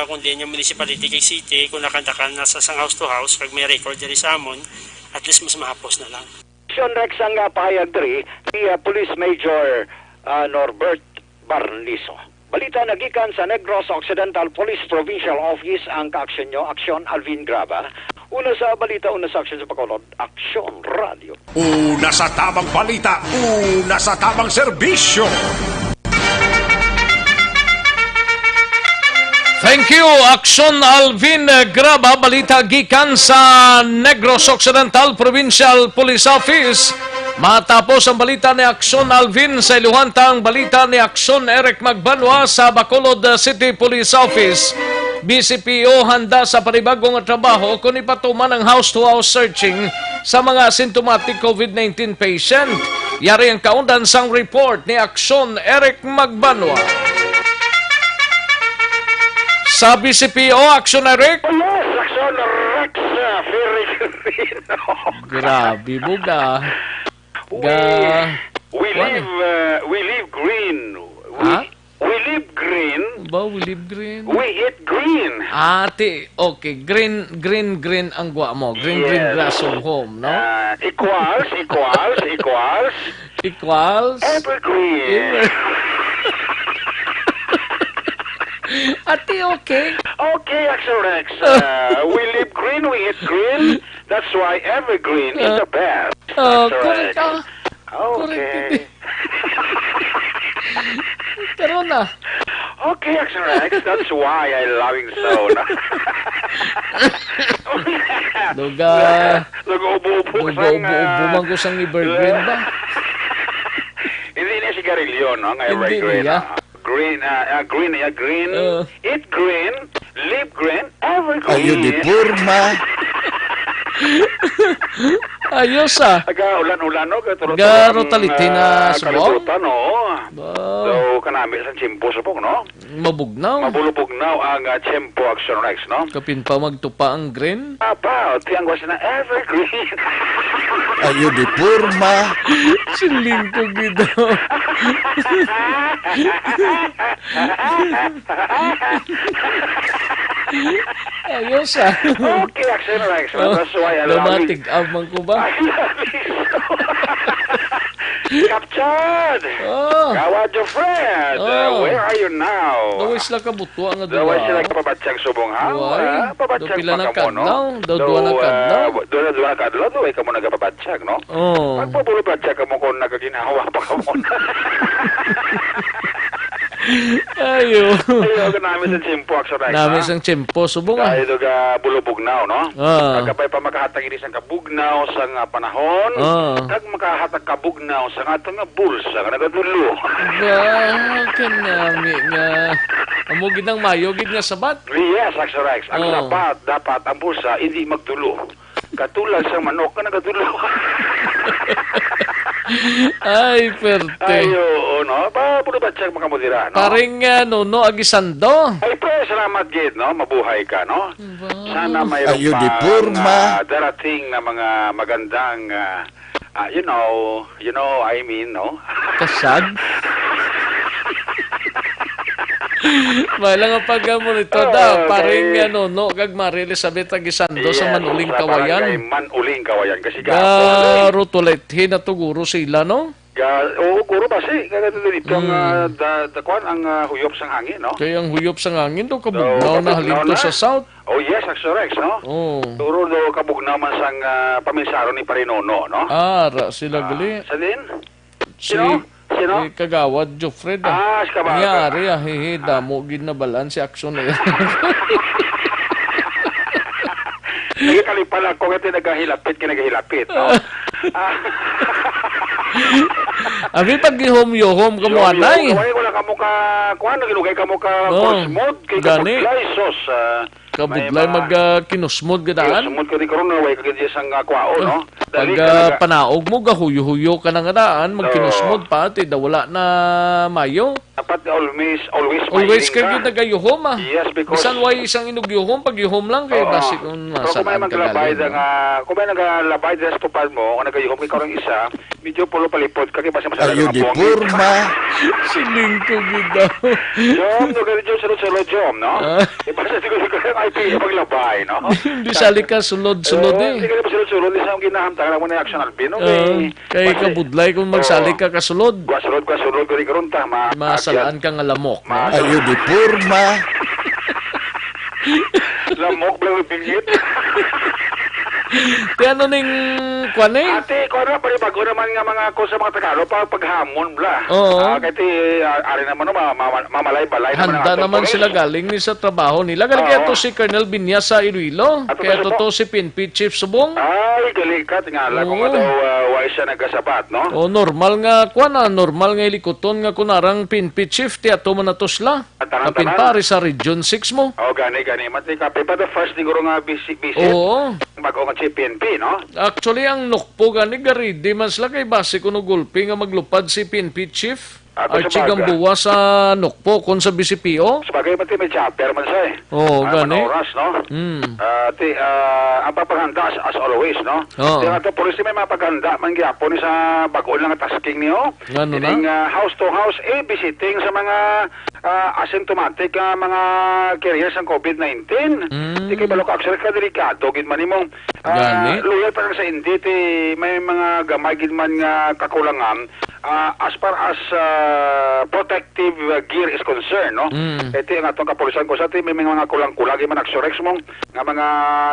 kung di niya municipality kay city kung nakantakan na sa sang house to house kag may record diri sa amon at least mas mahapos na lang. Action Rex ang pahayag diri ni Police Major Norbert Barniso. Balita nagikan sa Negros Occidental Police Provincial Office ang kaaksyon nyo, Aksyon Alvin Graba. Una sa balita, una sa aksyon sa Bacolod, Aksyon Radio. Una sa tamang balita, una sa tamang serbisyo. Thank you, Aksyon Alvin Graba. Balita gikan sa Negros Occidental Provincial Police Office. Matapos ang balita ni Aksyon Alvin sa iluhantang balita ni Aksyon Eric Magbanwa sa Bacolod City Police Office. BCPO handa sa panibagong trabaho kung ipatuman ang house-to-house searching sa mga symptomatic COVID-19 patient. Yari ang kaundan sang report ni Aksyon Eric Magbanwa. Sa BCPO, Aksyon Eric? Yes, Aksyon Rex, very green. Grabe mo ga. We live green. We live green. Ba, we live green? We eat green. Okay. Green ang gwa mo. Green grass of home, no? Equals. Evergreen. Ate, okay. Okay, Action Rex. We live green, we eat green. That's why evergreen is the best. Correct ka. Okay. Pero na. Okay, Action Rex. That's why I love you so. Ubo man ko sang evergreen ba? Hindi na sigarilyo, no? Ang evergreen. Green. Eat green, live green, evergreen. Ayo di purma. Ayos ah. Ulan-ulan no. Garo taliti na subong. So kanami sa chimpo subong no. Mabugnaw. Mabulubugnaw ang chimpo Action Rex no. Kapin pa magtupa ang green. Tiyang ko na evergreen. Ayo di purma. Siling ko gito. Ayos ah. Okay, Action Rex. That's why I love you. Lumatig abang ko ba? Kapchad! Gawad your friend! Where are you now? Daway sila kabuto nga Daway duwa. sila kapabatsang subong ha? Duway. Pabatsang Pila na pa ka mo, no? kadlaw. Duwa na kadlaw. Duwa na kadlaw, duway ka mo nagapabatsag, no? Oo. Pagpabulo-batsag ka mo kung nagaginawa pa ka mo na. Ayo. Ayo, namin sa Chimpo, actually. Namin sang tiyempo. Subong ah. Dahil ka bulubugnaw, no? Kagabay pa makahatag ini sang kabugnaw sa nga panahon. Kag makahatag kabugnaw sa nga itong nga bulsa, nga nagadulo. Kanami nga. Amugid ng mayogid nga sabat. Yes, actually. Ang dapat ang bulsa hindi magdulo. Katulad sa manok ka nagadulo. Ay, perte. Ay, oo, no? Bulubbatsag makamudira, no? Paring Nono Agisando. Ay, pre, salamat, Gid, no? Mabuhay ka, no? Sana mayroon Ayun, di pang porma. darating na mga magandang, you know, I mean, no? Kasag? Malang ang pag-monitor da. Paring Nono kag Maria Elizabeth Agisando sa Manuling Kawayan. Sa Manuling Kawayan. Kasi gapon. Rutulethe na tuguro sila, no? Oo, guro ba si? Kaya dito ang dakuan ang huyop sang hangin, no? Kaya ang huyop sang hangin do kabugnaw na halito sa south. Oh yes, Rex, no? Oh. Turo do kabugnaw man sang paminsaro ni Parinono, no? Ra sila gali. Sa din? Sino? Sino? Kagawad Jofred. Si Kabaka. Nangyari hehe, damo gid na balan si action na yan. Nagkalipal ako kasi nagahilapit, no? Abi pag gihom-yohom ka mo anay. Kawai ko na kamo ka, kuhan, nagilugay kamo ka Cosmod, kay Kabudlay, sos. Kabudlay kinusmod gadaan. Kinusmod ka di karon na, way kagad isang kwao, no? Pag panaog mo, gahuyo-huyo ka na nga daan, magkinusmod pa, da wala na mayo. Dapat Always ka gid nagayuhom ah. Yes, because bisan way isang inugyuhom, pag yuhom lang kay basi kung pero kung may masaan ka maglabay galing. kung may naglabay sa tupad mo, kung nagayuhom kay karong isa, medyo pulo palipod ka kay basi masala Ayun, di porma. Siling ko gid daw. Jom, no gari Jom, sulod Jom, no? Basta siguro ko ay paglabay, no? Hindi sali ka sulod-sulod eh. Hindi ka pa sulod, di sa ginahamtang mo na action albino. Kay kabudlay kung magsali ka kasulod. Sulod, gari karon ta, masalaan ka nga lamok. Ayun, di porma. Lamok, blang pingit. Ti ano ning kwan eh? Ate, kung ano, bago naman nga mga ko sa mga Tagalog, paghamon bla. Oo. Kasi, ari naman, mamalay-balay Handa naman sila galing ni sa trabaho nila. Kaya to si Colonel Binyas sa Iloilo. Kaya to si PNP Chief Subong. Ay, galing ka. Tingala ko nga daw, wais siya nagkasabat, no? O, normal nga kwan normal nga ilikuton nga kunarang PNP Chief. Ti ato man na to sila. Kapintari sa Region 6 mo. O, gani. Mati kape pa the first siguro nga visit. Oo. Bago nga si PNP, no? Actually, ang nukpo gani garidi man sila kay base kuno gulpi nga maglupad si PNP Chief. Archie Gambuwa sa nukpo kung sa BCPO. Sabagay pati may chapter man siya eh. Oo, gani. Oras, no? Ang papaganda as always, no? Kaya ito, policy may mapaganda man gyapon sa bagoon lang tasking niyo. Ano na? Ining house to house, visiting sa mga asymptomatic mga carriers ng COVID-19. Di kay balok actually ka delikado gid man imong loyal pa sa hindi may mga gamay gid man nga kakulangan as far as protective gear is concerned, no? Ito yung atong kapulisan ko sa atin, may mga kulang-kulang yung mga nagsurex mo nga mga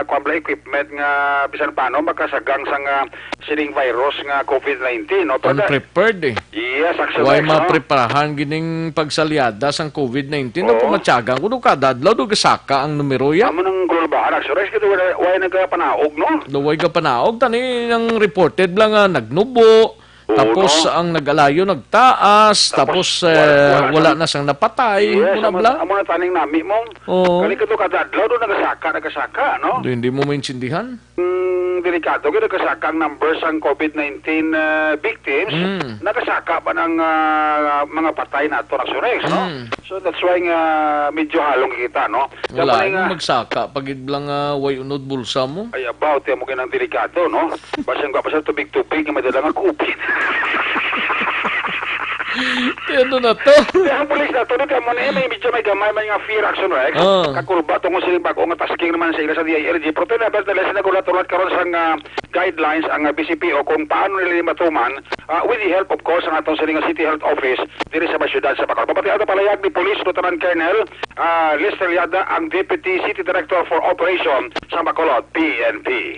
kwambla equipment nga bisan paano makasagang sa nga sining virus nga COVID-19, no? Unprepared eh. Yes, actually. Huwag mapreparahan gining pagsalyada sa COVID-19 na pumatyagang kung kadadlaw do gasaka ang numero ya. Amo nang global actually kasi huwag nagpanaog, no? Huwag ka panaog, tani ang reported lang nga nagnubo. Tapos ang nag-alayo nagtaas, tapos wala na siyang napatay. Yes, amo na taning nami mo. Kali ka to kadadlaw do nagasaka, no? Hindi mo maintindihan? Delikado kaya nagasaka ang numbers ang COVID-19 victims. Nagasaka pa ng mga patay na ito na surex, no? So that's why medyo halong kita, no? Wala yung magsaka pag iblang way unod bulsa mo. Ay about mo kinang delikado, no? Basang ka pa sa tubig-tubig nga madala nga kupit. Ano na to? Kaya ang pulis na to, kaya mo na may medyo may gamay may nga fear action Rex. Kakulba tungkol sila bago nga tasking naman sa ila sa DILG. Pero tinabas nila sinagulatulat karon sa guidelines ang BCPO kung paano nila matuman with the help of course ang atong siling City Health Office diri sa syudad sa Bacolod. Papati ato palayag ni Police Lieutenant Colonel Lester Yada ang Deputy City Director for Operation sa Bacolod, PNP.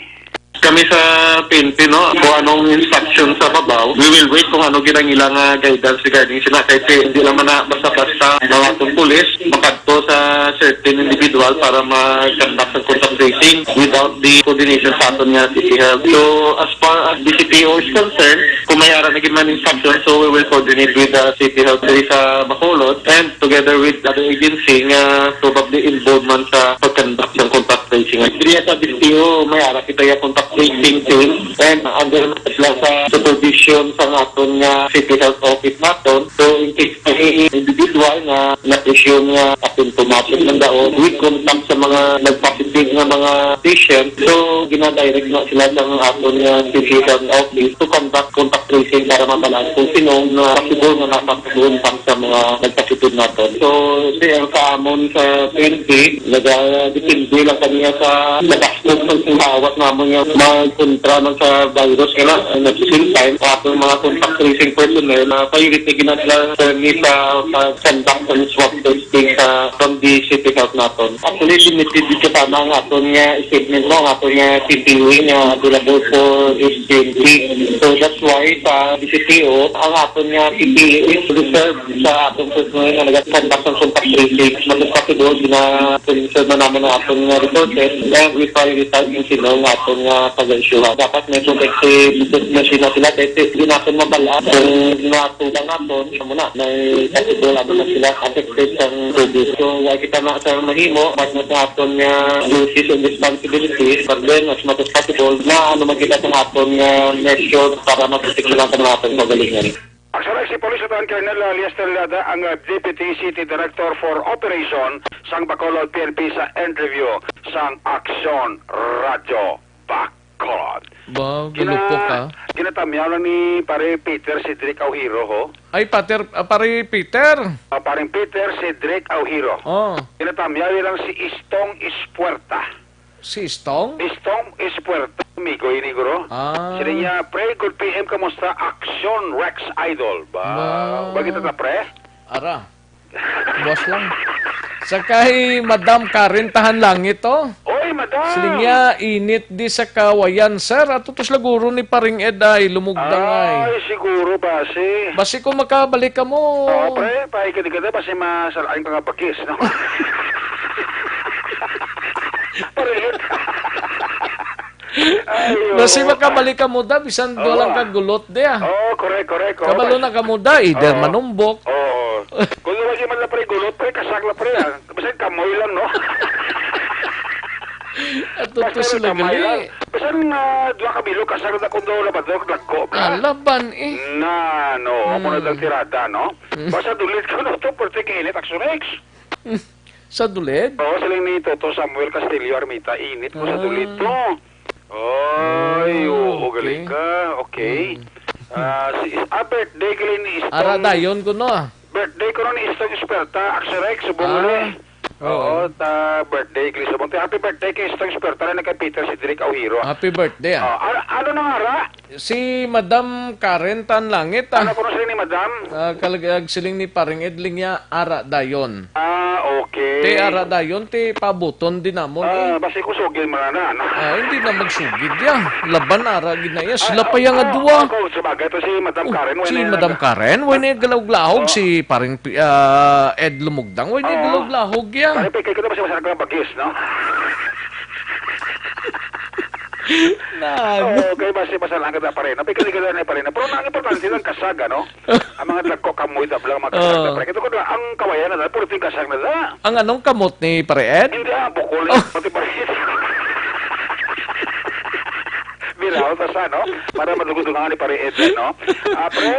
Kami sa PNP, no, kung anong instruction sa babaw, we will wait kung ano ginang ilang guidance regarding sila. Kasi hindi naman na basta-basta mga itong pulis makadto sa certain individual para mag-conduct ng contact tracing without the coordination sa aton nga City Health. So, as far as BCPO is concerned, kung may ara na giman instruction, so we will coordinate with the City Health diri sa Bacolod and together with other agency nga probably involved man sa pag-conduct ng contact tracing. Diri sa BCPO, may ara kita yung contact tracing team and under sila sa supervision sa naton nga City Health Office naton. So in case may individual nga na-issue nga asymptomatic ng daon with contact sa mga nag-positive nga mga patient, so gina-direct na sila sa aton nga City Health Office to conduct contact tracing para mabalaan kung sino nga possible nga nakapagdoon sa mga nagpositive naton. So siya kaamon sa PNP, nag-depende lang kaniya sa nag-astos ng hawak namon nga mag-kontra man sa virus kaya at the same time ato mga contact tracing personnel na priority ginadala sa conduct ng swab testing from the City Health naton. Actually limited dito kasama ang aton nga statement mo, ang aton nga PPE nga available for SPNP. So that's why sa DCPO ang aton nga PPE is reserved sa atong personnel na nag-conduct ng contact tracing. Mag-conduct doon gina-reserve na naman ang aton nga resources and we prioritize yung sino ang aton nga pag-isyuha. Dapat may protective machine na sila dahil hindi natin mabala kung natulang natin siya muna may possible na sila affected sa COVID. So why kita na sa mahimo mas na sa aton nga duties and responsibilities but then as much as possible na makita sa aton nga measure para maprotect lang sa aton pagalingan. Actually, si Police Lieutenant Colonel Lester Lada ang Deputy City Director for Operation sang Bacolod PNP sa interview sang Action Radio Bacolod. Ba, gulupo ka? Ginatamyaw lang ni pare Peter Cedric Auhiro, ho? Ay, pare Peter. Pareng Peter Cedric Auhiro. Oh. Ginatamyaw lang si Istong Ispuerta. Si Istong? Istong Ispuerta, amigo iniguro. Sila niya, pre, good PM, kamusta? Action Rex Idol. Bagit na pre? Ara. Boss lang. Sakay Madam Karen tahan lang ito. Oy, Madam! Silingya, init di sa kawayan, sir. At tutos laguro ni Paring Ed ay lumugdang ay. Ay, siguro basi. Basi kung makabalik ka mo. Oo, pre, paikad-ikad basi masalain ka nga bagis, no? Parelit. Basi makabalik ka mo da, bisan dolang kagulot dia. Oo, correct. Kabalo na ka mo da, either manumbok. Oo. Kung naman man na pre gulot, pre, kasag na pre, ha? Basan kamoy lang, no? At tutos sila gali. Basan dua kabilo, kasag na kundo na ba doon, nagko ka? Alaban eh. No, amo na lang tirada, no? Basta dulit ko na ito, pwede kainit, Action Rex. Sa dulid? Oo, silang ni Toto Samuel Castillo Armita, init ko sa dulit to. Oy, galing ka. Okay. Birthday ko rin ni Istong. Ara dayon ko no. Birthday ko rin ni Istong Esperta. Axerex, subong rin. Oo, birthday ko rin subong. Happy birthday kay Istong Esperta na kay Peter Cedric Auhiro. Happy birthday Ano na nga ra? Si Madam Karen Tan Langit. Ano ko siling ni Madam? Kalagag siling ni Paring Edling niya, ara dayon. Okay. Te ara dayon, te pabuton din namon. Basi ko sugil mana na. Hindi na magsugid ya. Laban ara ginaya. Sila pa yang adua. Ako, sabagay to si Madam Karen. Si Madam Karen, wala galawglahog. Si Paring Ed Lumugdang, wala galawglahog ya. Pare, kay ko na basi masarap ng bagis, no? Okay, basi masalang ka na pa rin. Napikali-kali na pa rin. Pero ang importante lang kasaga, no? Ang mga dragko kamoy dablang mga kasag na pa rin. Ito ko na, ang kawayan na puro ting kasag na da. Ang anong kamot ni Pare Ed? Hindi bukol. Pati pa rin. Bilaw, tasa, no? Para madugod-dugangan ni Pare Ed, no? Pre,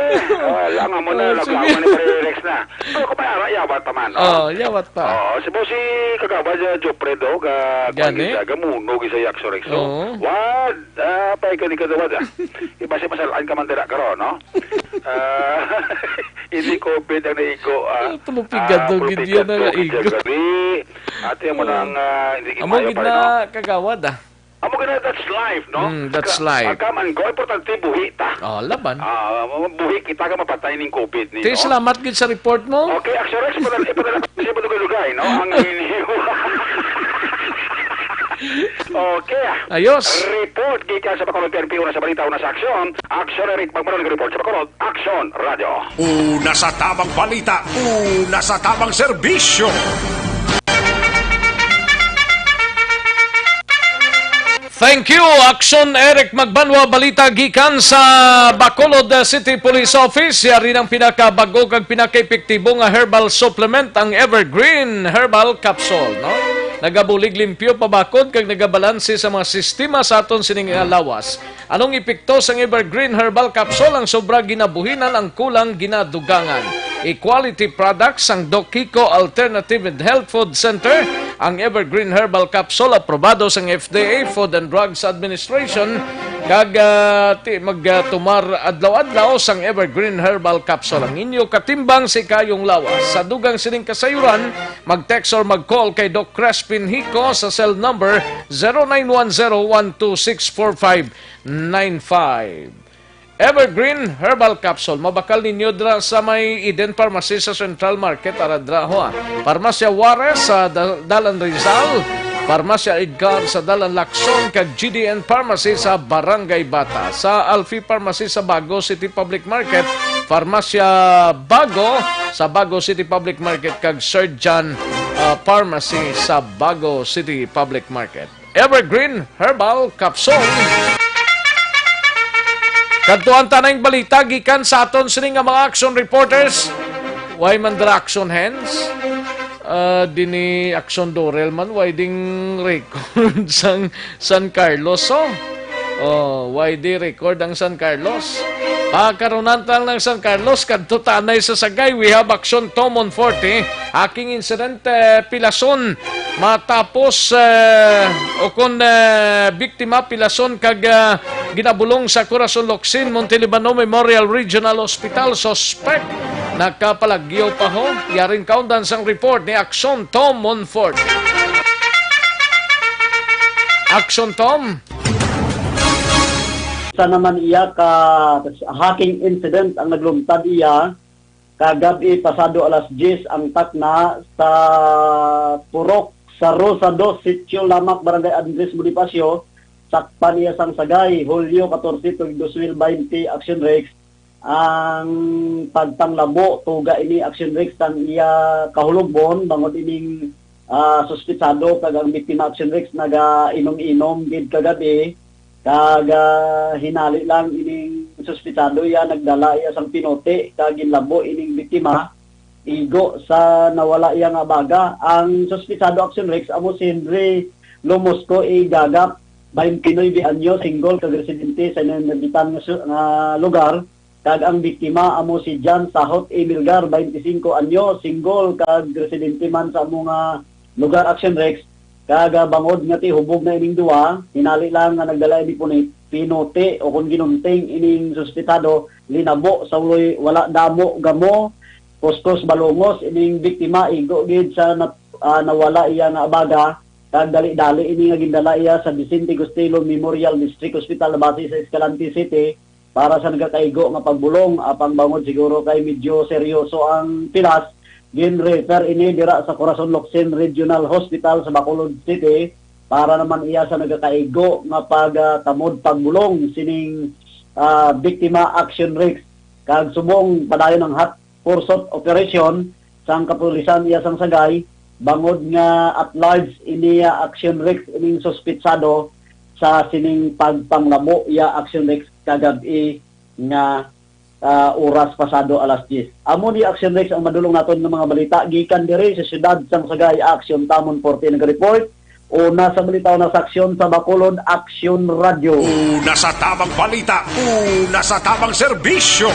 lang mo na, laglaman ni Pare Rex na. Pero kung may ara, yawat pa man, no? Yawat pa. Sibo si kagaba sa Jopre, do, gamunog isa yakso Rex, no? Wad, paikad-ikad wad, iba si masalaan ka man dira karo, no? Hindi COVID ang naigo. Tulupigad daw gid yan na igo. Ate mo nang hindi Amo gid na kagawad Amo gina, that's life, no? That's life. Kaman ko, importante buhi ta. Laban. Buhi kita ka mapatay ng COVID ni, Te, salamat gid sa report mo. Okay, Action Rex, ipadala siya pa lugay, no? Ang Okay. Ayos. Report gikan sa Bacolod PNP una sa balita una sa aksyon. Action Eric Pagmaron report sa Bacolod. Action Radio. Una sa tamang balita, una sa tamang serbisyo. Thank you, Action Eric Magbanwa, balita gikan sa Bacolod City Police Office. Yari ng pinakabago kag pinaka-epektibo nga herbal supplement ang Evergreen Herbal Capsule, no? Nagabulig limpyo pabakod kag nagabalanse sa mga sistema sa aton sining lawas. Anong epekto sa Evergreen Herbal Capsule? Ang sobra ginabuhinan, ang kulang ginadugangan. Equality products ang Doc Kiko Alternative and Health Food Center. Ang Evergreen Herbal Capsule aprobado sa FDA, Food and Drugs Administration, kag magtumar adlaw-adlaw sang Evergreen Herbal Capsule. Ang inyo katimbang si kayong lawas. Sa dugang sining kasayuran, mag-text or mag-call kay Doc Crespin Hico sa cell number 0910-126-4595. Evergreen Herbal Capsule. Mabakal ninyo dra sa may Eden Pharmacy sa Central Market, Aradra ho. Parmasya Juarez sa Dalan Rizal, Parmasya Edgar sa Dalan Lacson, kag GDN Pharmacy sa Barangay Bata. Sa Alfie Pharmacy sa Bago City Public Market, Parmasya Bago sa Bago City Public Market, kag Surgeon Pharmacy sa Bago City Public Market. Evergreen Herbal Capsule. Kantuan tanang balita gikan sa aton sining nga mga action reporters. Why man dra action hands? Dini action Dorel man why ding record sang San Carlos why di record ang San Carlos? Karunan tang ng San Carlos kadto tanay sa Sagay, we have action Tomon 40. Aking incident pilason matapos o kung biktima pilason kag ginabulong sa Corazon Locsin Montelibano Memorial Regional Hospital. Suspect nakapalagyo pa ho. Yaring kaundan sang report ni Action Tom Monfort. Action Tom. Sa naman iya ka hacking incident ang naglumtad iya kagabi pasado alas 10 ang takna sa Purok sa Rosado Sitio Lamak Barangay Andres Bonifacio sakpan iya sang Sagay Hulyo 14 2020 Action Rex ang pagtanglabo tuga ini Action Rex tan iya kahulugbon bangod ining suspitsado kag ang biktima Action Rex naga inom-inom gid kagabi kag hinali lang ining suspitsado iya nagdala iya sang pinote kag ginlabo ining biktima igo sa nawala iya nga baga. Ang suspitsado Action Rex amo si Henry Lomosco Gagap 29 anyo, single kag residente sa nabitan nga lugar. Kag ang biktima amo si John Sahot Emilgar 25 anyo, single kag residente man sa mga lugar Action Rex. Kag bangod nga ti hubog na ining duwa, hinali lang nga nagdala ini pinote o kung ginunting ining suspitado linabo sa uloy wala damo gamo kuskus balungos ining biktima igo gid sa nawala iya nga abaga. Kag dali-dali ini nga gindala iya sa Vicente Gustilo Memorial District Hospital base sa Escalante City para sa nagakaigo nga pagbulong. Apang bangod siguro kay medyo seryoso ang pilas, gin-refer ini dira sa Corazon Locsin Regional Hospital sa Bacolod City para naman iya sa nagakaigo nga pagtamod pagbulong sining biktima Action Rex. Kag subong padayon ng hot pursuit operation sang kapulisan iya sang Sagay bangod nga at large ini Action Rex ining suspitsado sa sining pagpanglabo iya Action Rex kagabi nga oras pasado alas 10. Amo ni Action Rex ang madulong naton ng mga balita gikan diri sa siyudad sang Sagay. Action Tamon 40 nag-report. Una sa balita na sa aksyon sa Bacolod Action Radio. Una sa tamang balita, una sa tamang serbisyo.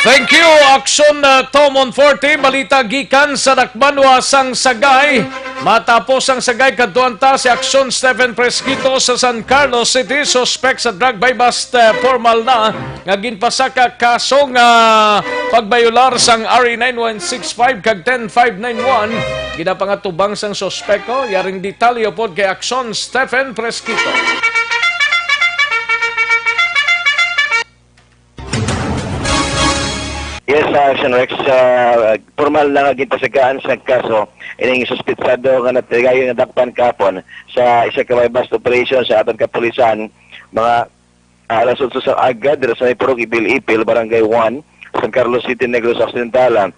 Thank you, Action Tomon 40. Balita gikan sa Dakbanwa sang Sagay. Matapos ang sagay kadtuanta si Aksyon Stephen Fresquito sa San Carlos City, suspect sa drug by bust formal na nga ginpasaka kaso nga pagbayular sang RA 9165 kag 10591 ginapangatubang sang suspekto. Yaring detalyo pod kay Aksyon Stephen Fresquito. Yes, Action Rex, formal na nga ginpasagaan sa kaso ining suspitsado nga natigayo nga dakpan kapon sa isa ka may bust operation sa aton kapulisan mga alas 8 sa agad dira sa Purok Ipil, Barangay 1, San Carlos City, Negros Occidental.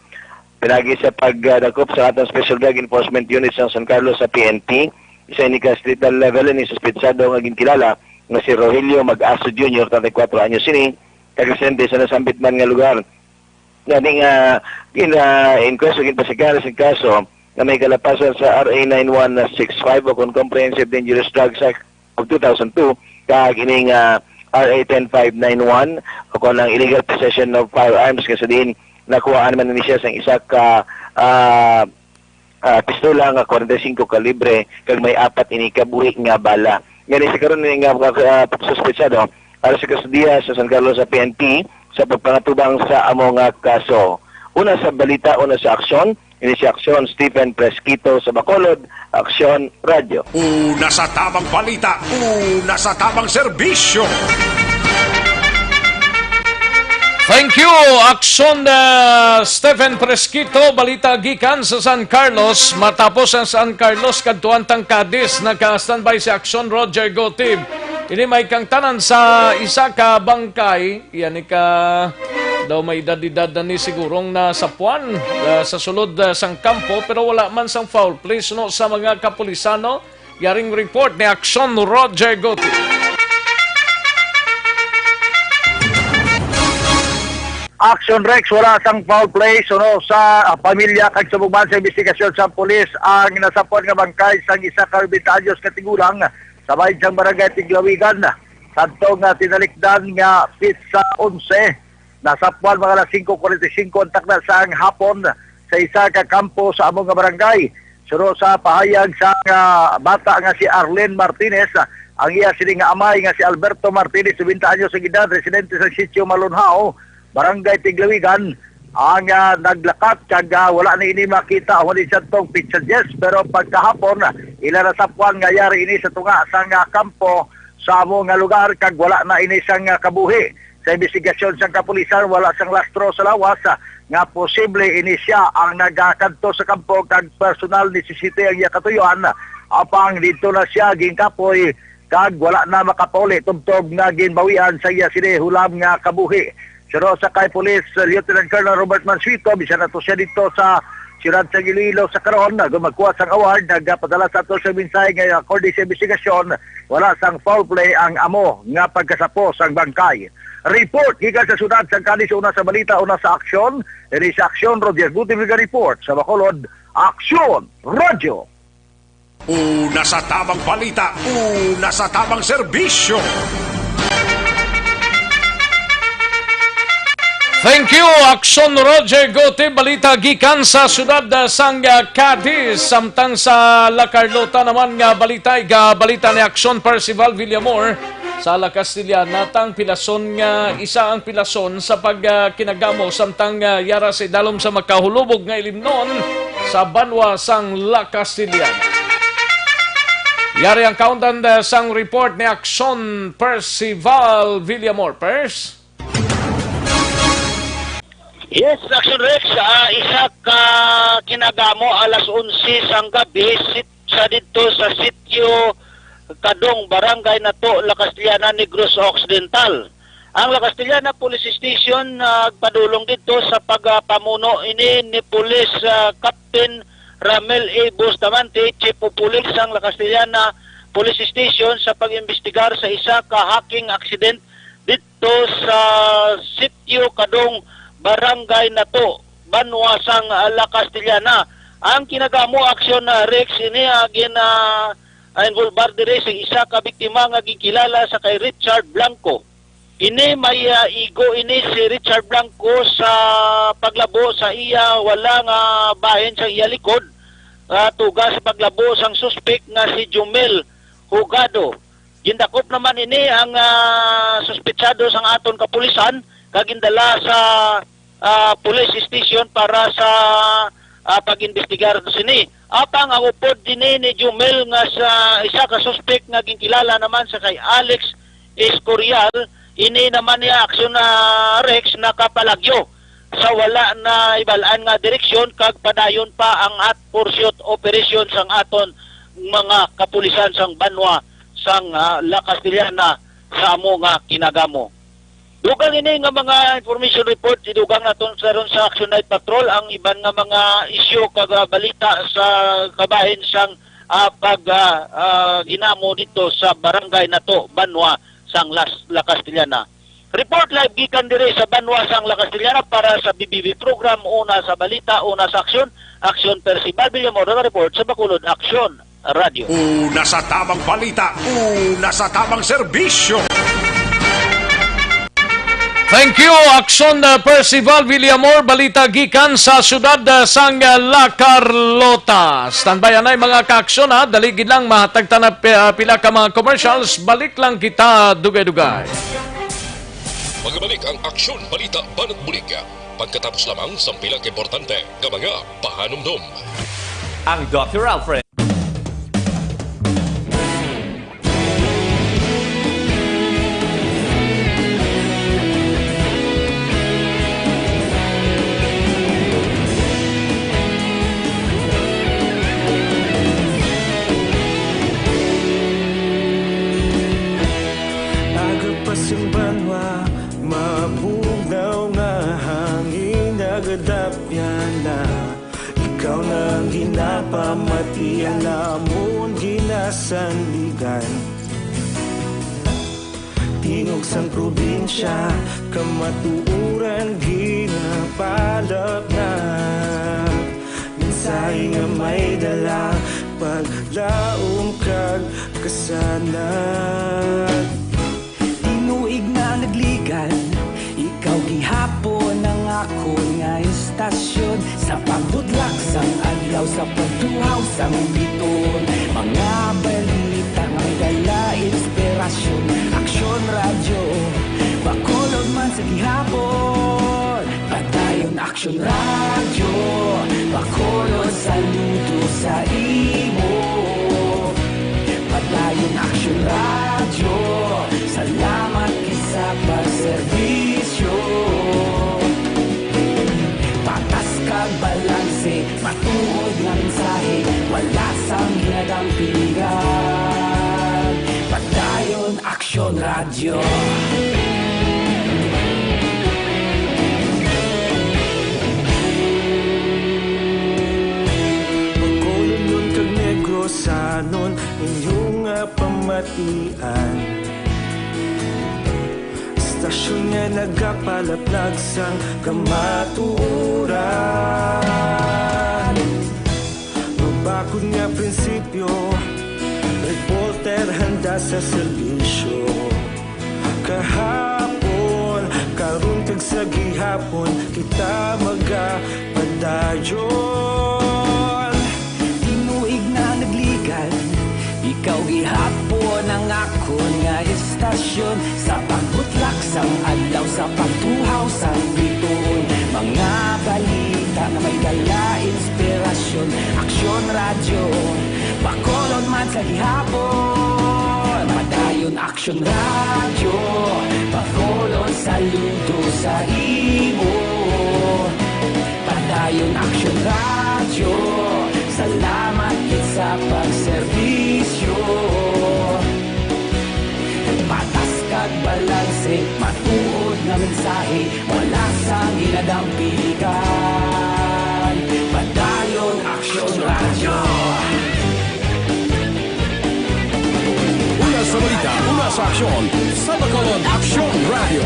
Pinagi sa pagdakop sa aton Special Drug Enforcement Unit sa San Carlos sa PNP, isa ni ka street level ni suspitsado nga ginkilala nga si Rogelio Mag-Aso Jr., 34 anyos sini, kagasente sa nasambit man nga lugar. Ganing inquest ugin pasigara sa kaso na may kalapasan sa RA 9165 o Comprehensive Dangerous Drugs Act of 2002 kag ining RA 10591 o ng illegal possession of firearms kasi din nakuhaan man ni siya sa isa ka pistola nga 45 kalibre kag may 4 ini kabuhi nga bala. Ngani sa karon ni nga suspetsado alas sa kasudiya sa San Carlos sa PNP sa pagpangatubang sa among kaso. Una sa balita, una sa aksyon, ini si Aksyon Stephen Fresquito sa Bacolod, Aksyon Radio. Una sa tamang balita, una sa tamang serbisyo. Thank you, Aksyon Stephen Fresquito. Balita gikan sa San Carlos. Matapos ang San Carlos, kadtuantang Cadiz, naka-standby si Aksyon Roger Gotib. Ini may kang tanan sa isa ka bangkay, yan ka daw may edad na ni sigurong na sapuan sa sulod sang kampo pero wala man sang foul play no sa mga kapulisano. Yaring report ni Aksyon Roger Goti. Action Rex, wala sang foul play suno sa pamilya kag subugman sa investigasyon sa pulis ang nasapuan nga bangkay sang isa ka 20 anyos katigulang sa bayan sang barangay Tiglawigan. Sadto nga tinalikdan nga pizza 11 nasapuan mga alas 5:45 ang takna sa hapon sa isa ka kampo sa among nga barangay. Suro sa pahayag sa bata nga si Arlene Martinez, ang iya sini nga amay nga si Alberto Martinez, 20 anyos sa edad, residente sa Sitio Malunhao, barangay Tiglawigan, ang naglakat kag wala na ini makita o di sa tong pizza Jess, pero pagkahapon ila nasapuan nga yari ini sa tunga sa kampo sa among nga lugar kag wala na ini sang kabuhi. Sa investigasyon sa kapulisan wala sang lastro sa lawas nga posible ini siya ang nagakadto sa kampo kag personal necessity ang iya katuyuan apang dito na siya ginkapoy kag wala na makapuli tubtob nga ginbawian sa iya sini hulam nga kabuhi. Pero sa kay Police Lieutenant Colonel Robert Mansuito, bisan na to siya dito sa Siyudad sa Iloilo sa karon, magkuha sang award, nagpadala sa ato sa minsay nga according sa investigasyon, wala sang foul play ang amo nga pagkasapos ang bangkay. Report gikan sa Siyudad sa Cadiz, una sa balita, una sa aksyon, ini sa aksyon Roger Gutiviga report sa Bacolod, Aksyon Radio. Una sa tamang balita, una sa tamang serbisyo. Thank you, Aksyon Roger Gote. Balita gikan sa siyudad sang Cadiz. Samtang sa La Carlota naman nga balita ni Aksyon Percival Villamor sa La Castellana. Natang pilason nga isa ang pilason sa pagkinagamo samtang yara sa dalom sa makahulubog nga ilimnon sa banwa sang La Castellana. Yari ang countdown sang report ni Aksyon Percival Villamor. Pers? Yes, Action Rex, isa ka kinagamo alas 11 sang gabi sa dito sa sitio Kadong, Barangay Nato, La Castellana, Negros Occidental. Ang La Castellana Police Station nagpadulong dito sa pagpamuno ini ni Police Captain Ramel A. Bustamante, Chief of Police ang La Castellana Police Station sa pag-imbestigar sa isa ka hacking accident dito sa sitio Kadong, Barangay Nato, Banwasang La Castellana. Ang kinagamo aksyon na Rex ini involved dire sa isa ka biktima nga gikilala sa kay Richard Blanco. Ini may igo ini si Richard Blanco sa paglabo sa iya wala nga bahin sa iya likod tuga sa paglabo sang suspek nga si Jumel Hugado. Gindakop naman ini ang suspetsado sang aton kapulisan kagindala sa police station para sa pag-investigar sini. Apang ang upod din ni Jumel nga sa isa ka suspect nga ginkilala naman sa kay Alex Escorial, ini naman niya aksyon na Rex nakapalagyo sa wala na ibalaan nga direksyon kag padayon pa ang hot pursuit operation sang aton mga kapulisan sang Banwa sang La Castellana sa amo nga kinagamo. Dugang ini nga mga information report idugang naton sa ron sa Action Night Patrol ang iban nga mga isyu kag balita sa kabahin sang ginamo dito sa barangay nato Banwa sang La Castellana. Report live gikan dire sa Banwa sang La Castellana para sa BBB program una sa balita, una sa aksyon, Action Percival Villamor report sa Bacolod Action Radio. Una sa tamang balita, una sa tamang serbisyo. Thank you, Action Percival Villamor, balita gikan sa syudad sang La Carlota. Standby anay mga ka-aksyon ha, daligid lang mahatagtan na pila ka mga commercials, balik lang kita dugay-dugay. Magbalik ang Aksyon Balita Banat Bulig. Pagkatapos lamang sa pilang importante ng mga pahanumdum. Ang Dr. Alfred. Agapasang Banwa, mabugaw nga hangin nagadapyan na. Ikaw nang ginapamatian namon ginasandigan. Tingog sang probinsya, kamatuuran ginapalap na. Minsay nga may dala, paglaom kag kasanag. Tinuig na nagligan, ikaw gihapon ang ako nga istasyon. Sa pagbudlak sang adlaw, sa pagtuhaw sang biton. Mga balita nga may dala inspirasyon. Aksyon radyo, Bacolod man sa gihapon. Padayon Aksyon radyo, Bacolod saludo sa imo. Padayon Aksyon radyo, salamat kisa pagserbisyo. Patas kag balanse, matuod nga mensahe, wala sang ginadang piligan. Padayon Aksyon radyo. Bacolod nun kag Negros anon inyong pamatian. Stasyon nga nagapalaplag sang kamatuuran. Mabakod nga prinsipyo, reporter handa sa serbisyo. Kahapon, karon kag sa gihapon, kita magapadayon. Tinuig na nagligan, ikaw gihapon ang ako nga istasyon. Sa pagbutlak sang adlaw, sa pagtuhaw sang biton. Mga balita na may dala inspirasyon. Aksyon radyo, Bacolod man sa gihapon. Padayon Aksyon radyo, Bacolod saludo sa imo. Padayon Aksyon radyo, salamat kit sa pagserbisyo. Patas kag balanse, matuod nga mensahe, wala sang ginadang piligan. Padayon Aksyon radyo. Una sa balita, una sa aksyon, sa Bacolod Aksyon Radio.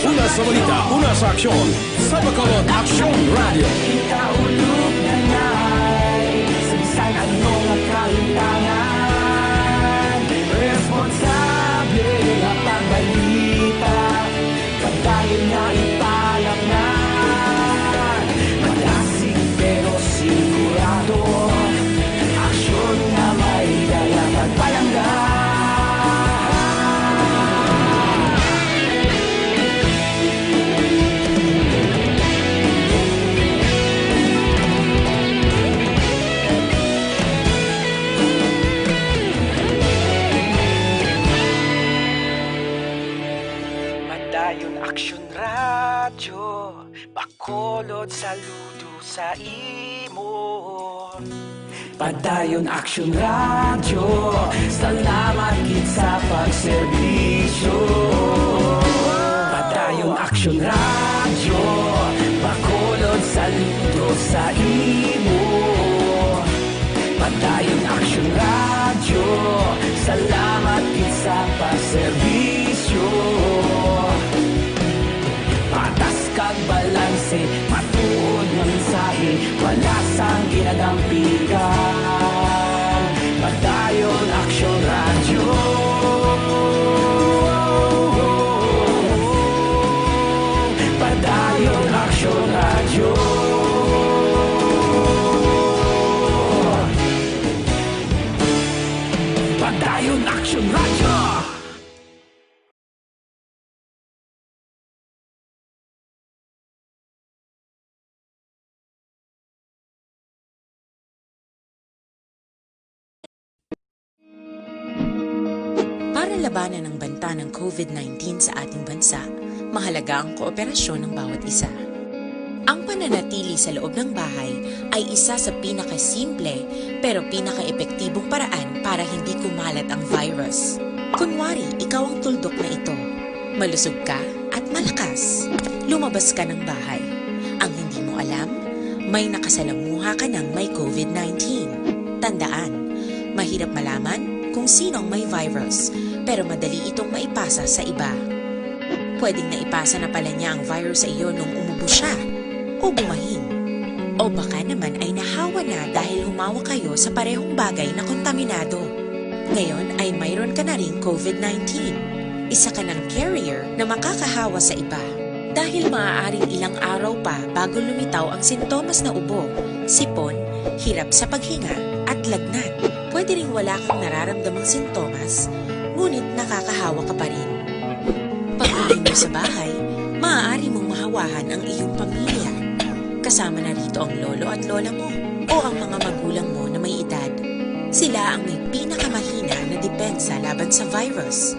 Una sa balita, una sa aksyon, sa Bacolod Aksyon Radio. Ikaulog na na'y sabisan ano nga kalintangan. Responsable nga pagbalita, pagdayon na ipalap na. Padayon Aksyon Radyo, Bacolod saludo sa imo. Padayon Aksyon Radyo, salamat gid sa pagserbisyo. Padayon Aksyon Radyo, Bacolod saludo sa imo. Padayon Aksyon Radyo, salamat gid sa pagserbisyo. Patas kag balanse, matuod nga mensahe, wala sang ginagampikan. Padayon Aksyon Radyo. Padayon Aksyon Radyo. Padayon Aksyon Radyo. Para labanan ang banta ng COVID-19 sa ating bansa, mahalaga ang kooperasyon ng bawat isa. Ang pananatili sa loob ng bahay ay isa sa pinakasimple pero pinaka-epektibong paraan para hindi kumalat ang virus. Kunwari, ikaw ang tuldok na ito. Malusog ka at malakas. Lumabas ka ng bahay. Ang hindi mo alam, may nakasalamuha ka ng may COVID-19. Tandaan, mahirap malaman kung sino ang may virus, pero madali itong maipasa sa iba. Pwedeng naipasa na pala niya ang virus sa iyo nung umubo siya o bumahin. O baka naman ay nahawa na dahil humawa kayo sa parehong bagay na kontaminado. Ngayon ay mayroon ka na ring COVID-19. Isa ka ng carrier na makakahawa sa iba. Dahil maaaring ilang araw pa bago lumitaw ang sintomas na ubo, sipon, hirap sa paghinga at lagnat. Pwede ring wala kang nararamdamang sintomas, ngunit nakakahawa ka pa rin. Pag-uwi mo sa bahay, maaari mong mahawahan ang iyong pamilya. Kasama na rito ang lolo at lola mo o ang mga magulang mo na may edad. Sila ang may pinakamahina na depensa laban sa virus.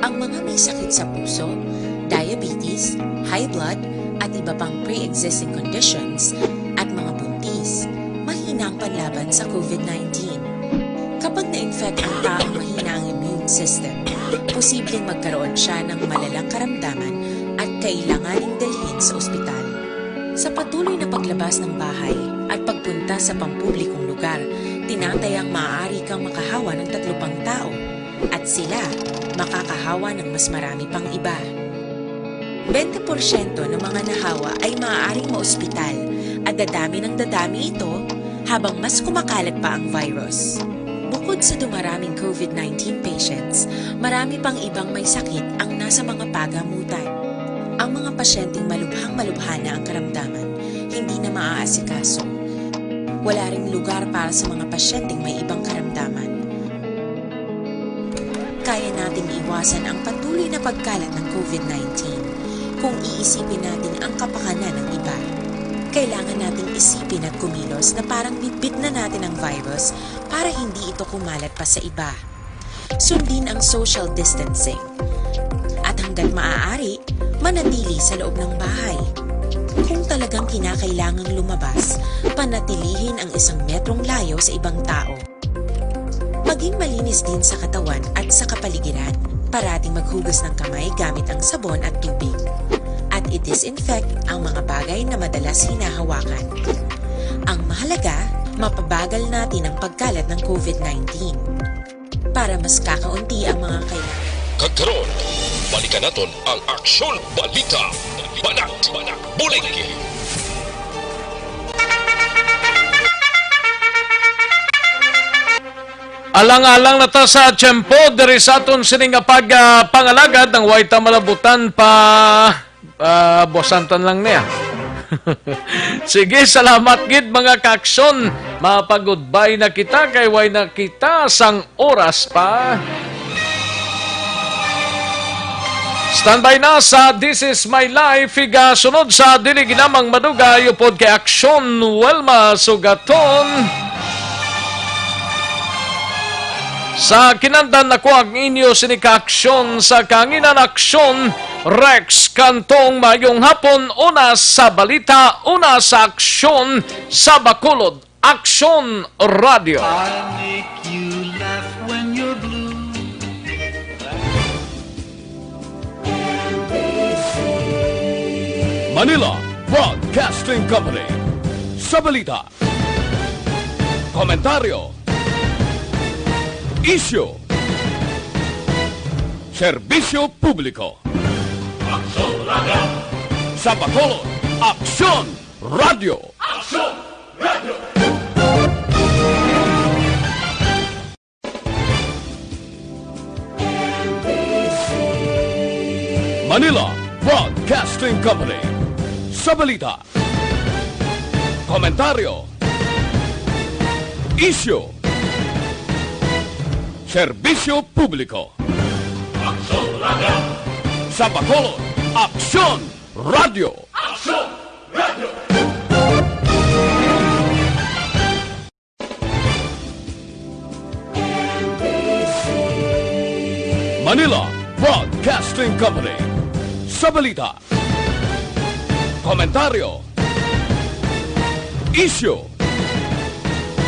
Ang mga may sakit sa puso, diabetes, high blood, at iba pang pre-existing conditions at mga buntis, mahina ang panlaban sa COVID-19. Kapag na-infect ang taong mahina ang immune system, posibleng magkaroon siya ng malalang karamdaman at kailanganing dalhin sa ospital. Sa patuloy na paglabas ng bahay at pagpunta sa pampublikong lugar, tinatayang maaari kang makahawa ng 3 pang tao at sila makakahawa ng mas marami pang iba. 20% ng mga nahawa ay maaaring maospital at dadami ng dadami ito habang mas kumakalat pa ang virus. Bukod sa dumaraming COVID-19 patients, marami pang ibang may sakit ang nasa mga pagamutan. Ang mga pasyenteng malubhang-malubha na ang karamdaman, hindi na maaasikaso. Wala ring lugar para sa mga pasyenteng may ibang karamdaman. Kaya nating iwasan ang patuloy na pagkalat ng COVID-19 kung iisipin natin ang kapakanan ng iba. Kailangan nating isipin at kumilos na parang bitbit na natin ang virus para hindi ito kumalat pa sa iba. Sundin ang social distancing. At hanggat maaari, manatili sa loob ng bahay. Kung talagang kinakailangang lumabas, panatilihin ang 1 metrong layo sa ibang tao. Maging malinis din sa katawan at sa kapaligiran. Parating maghugas ng kamay gamit ang sabon at tubig. At i-disinfect ang mga bagay na madalas hinahawakan. Ang mahalaga, mapabagal natin ang pagkalat ng COVID-19 para mas kakaunti ang mga kailangan. Kagkaroon, balikan naton ang Aksyon Balita. Banat, bulig. Alang-alang na ta sa tiyempo, diri sa aton sining pangalagad ng Waita Malabutan pa bosantan lang niya. Sige, salamat gid mga kaaksyon. Mapag-goodbye na kita kay way na kita sang oras pa. Standby na sa This Is My Life. Higa sunod sa dili ginamang madugay upod kay Aksyon Welma Sugaton. Sa kinandan na ko ang inyo sinikaaksyon sa kanginan aksyon Rex Kantong, mayong hapon, una sa balita, una sa aksyon sa Bacolod, Aksyon Radio. Manila Broadcasting Company. Sa balita, komentaryo, isyu, serbisyo publiko. Aksyon Radio. Sa Bacolod, Aksyon Radio. Aksyon Radio. Manila Broadcasting Company. Sa balita, komentaryo, isyu, serbisyo publiko. Aksyon Radio. Sa Bacolod, Aksyon Radio. Aksyon Radio. Manila Broadcasting Company. Sa balita, komentaryo, isyu,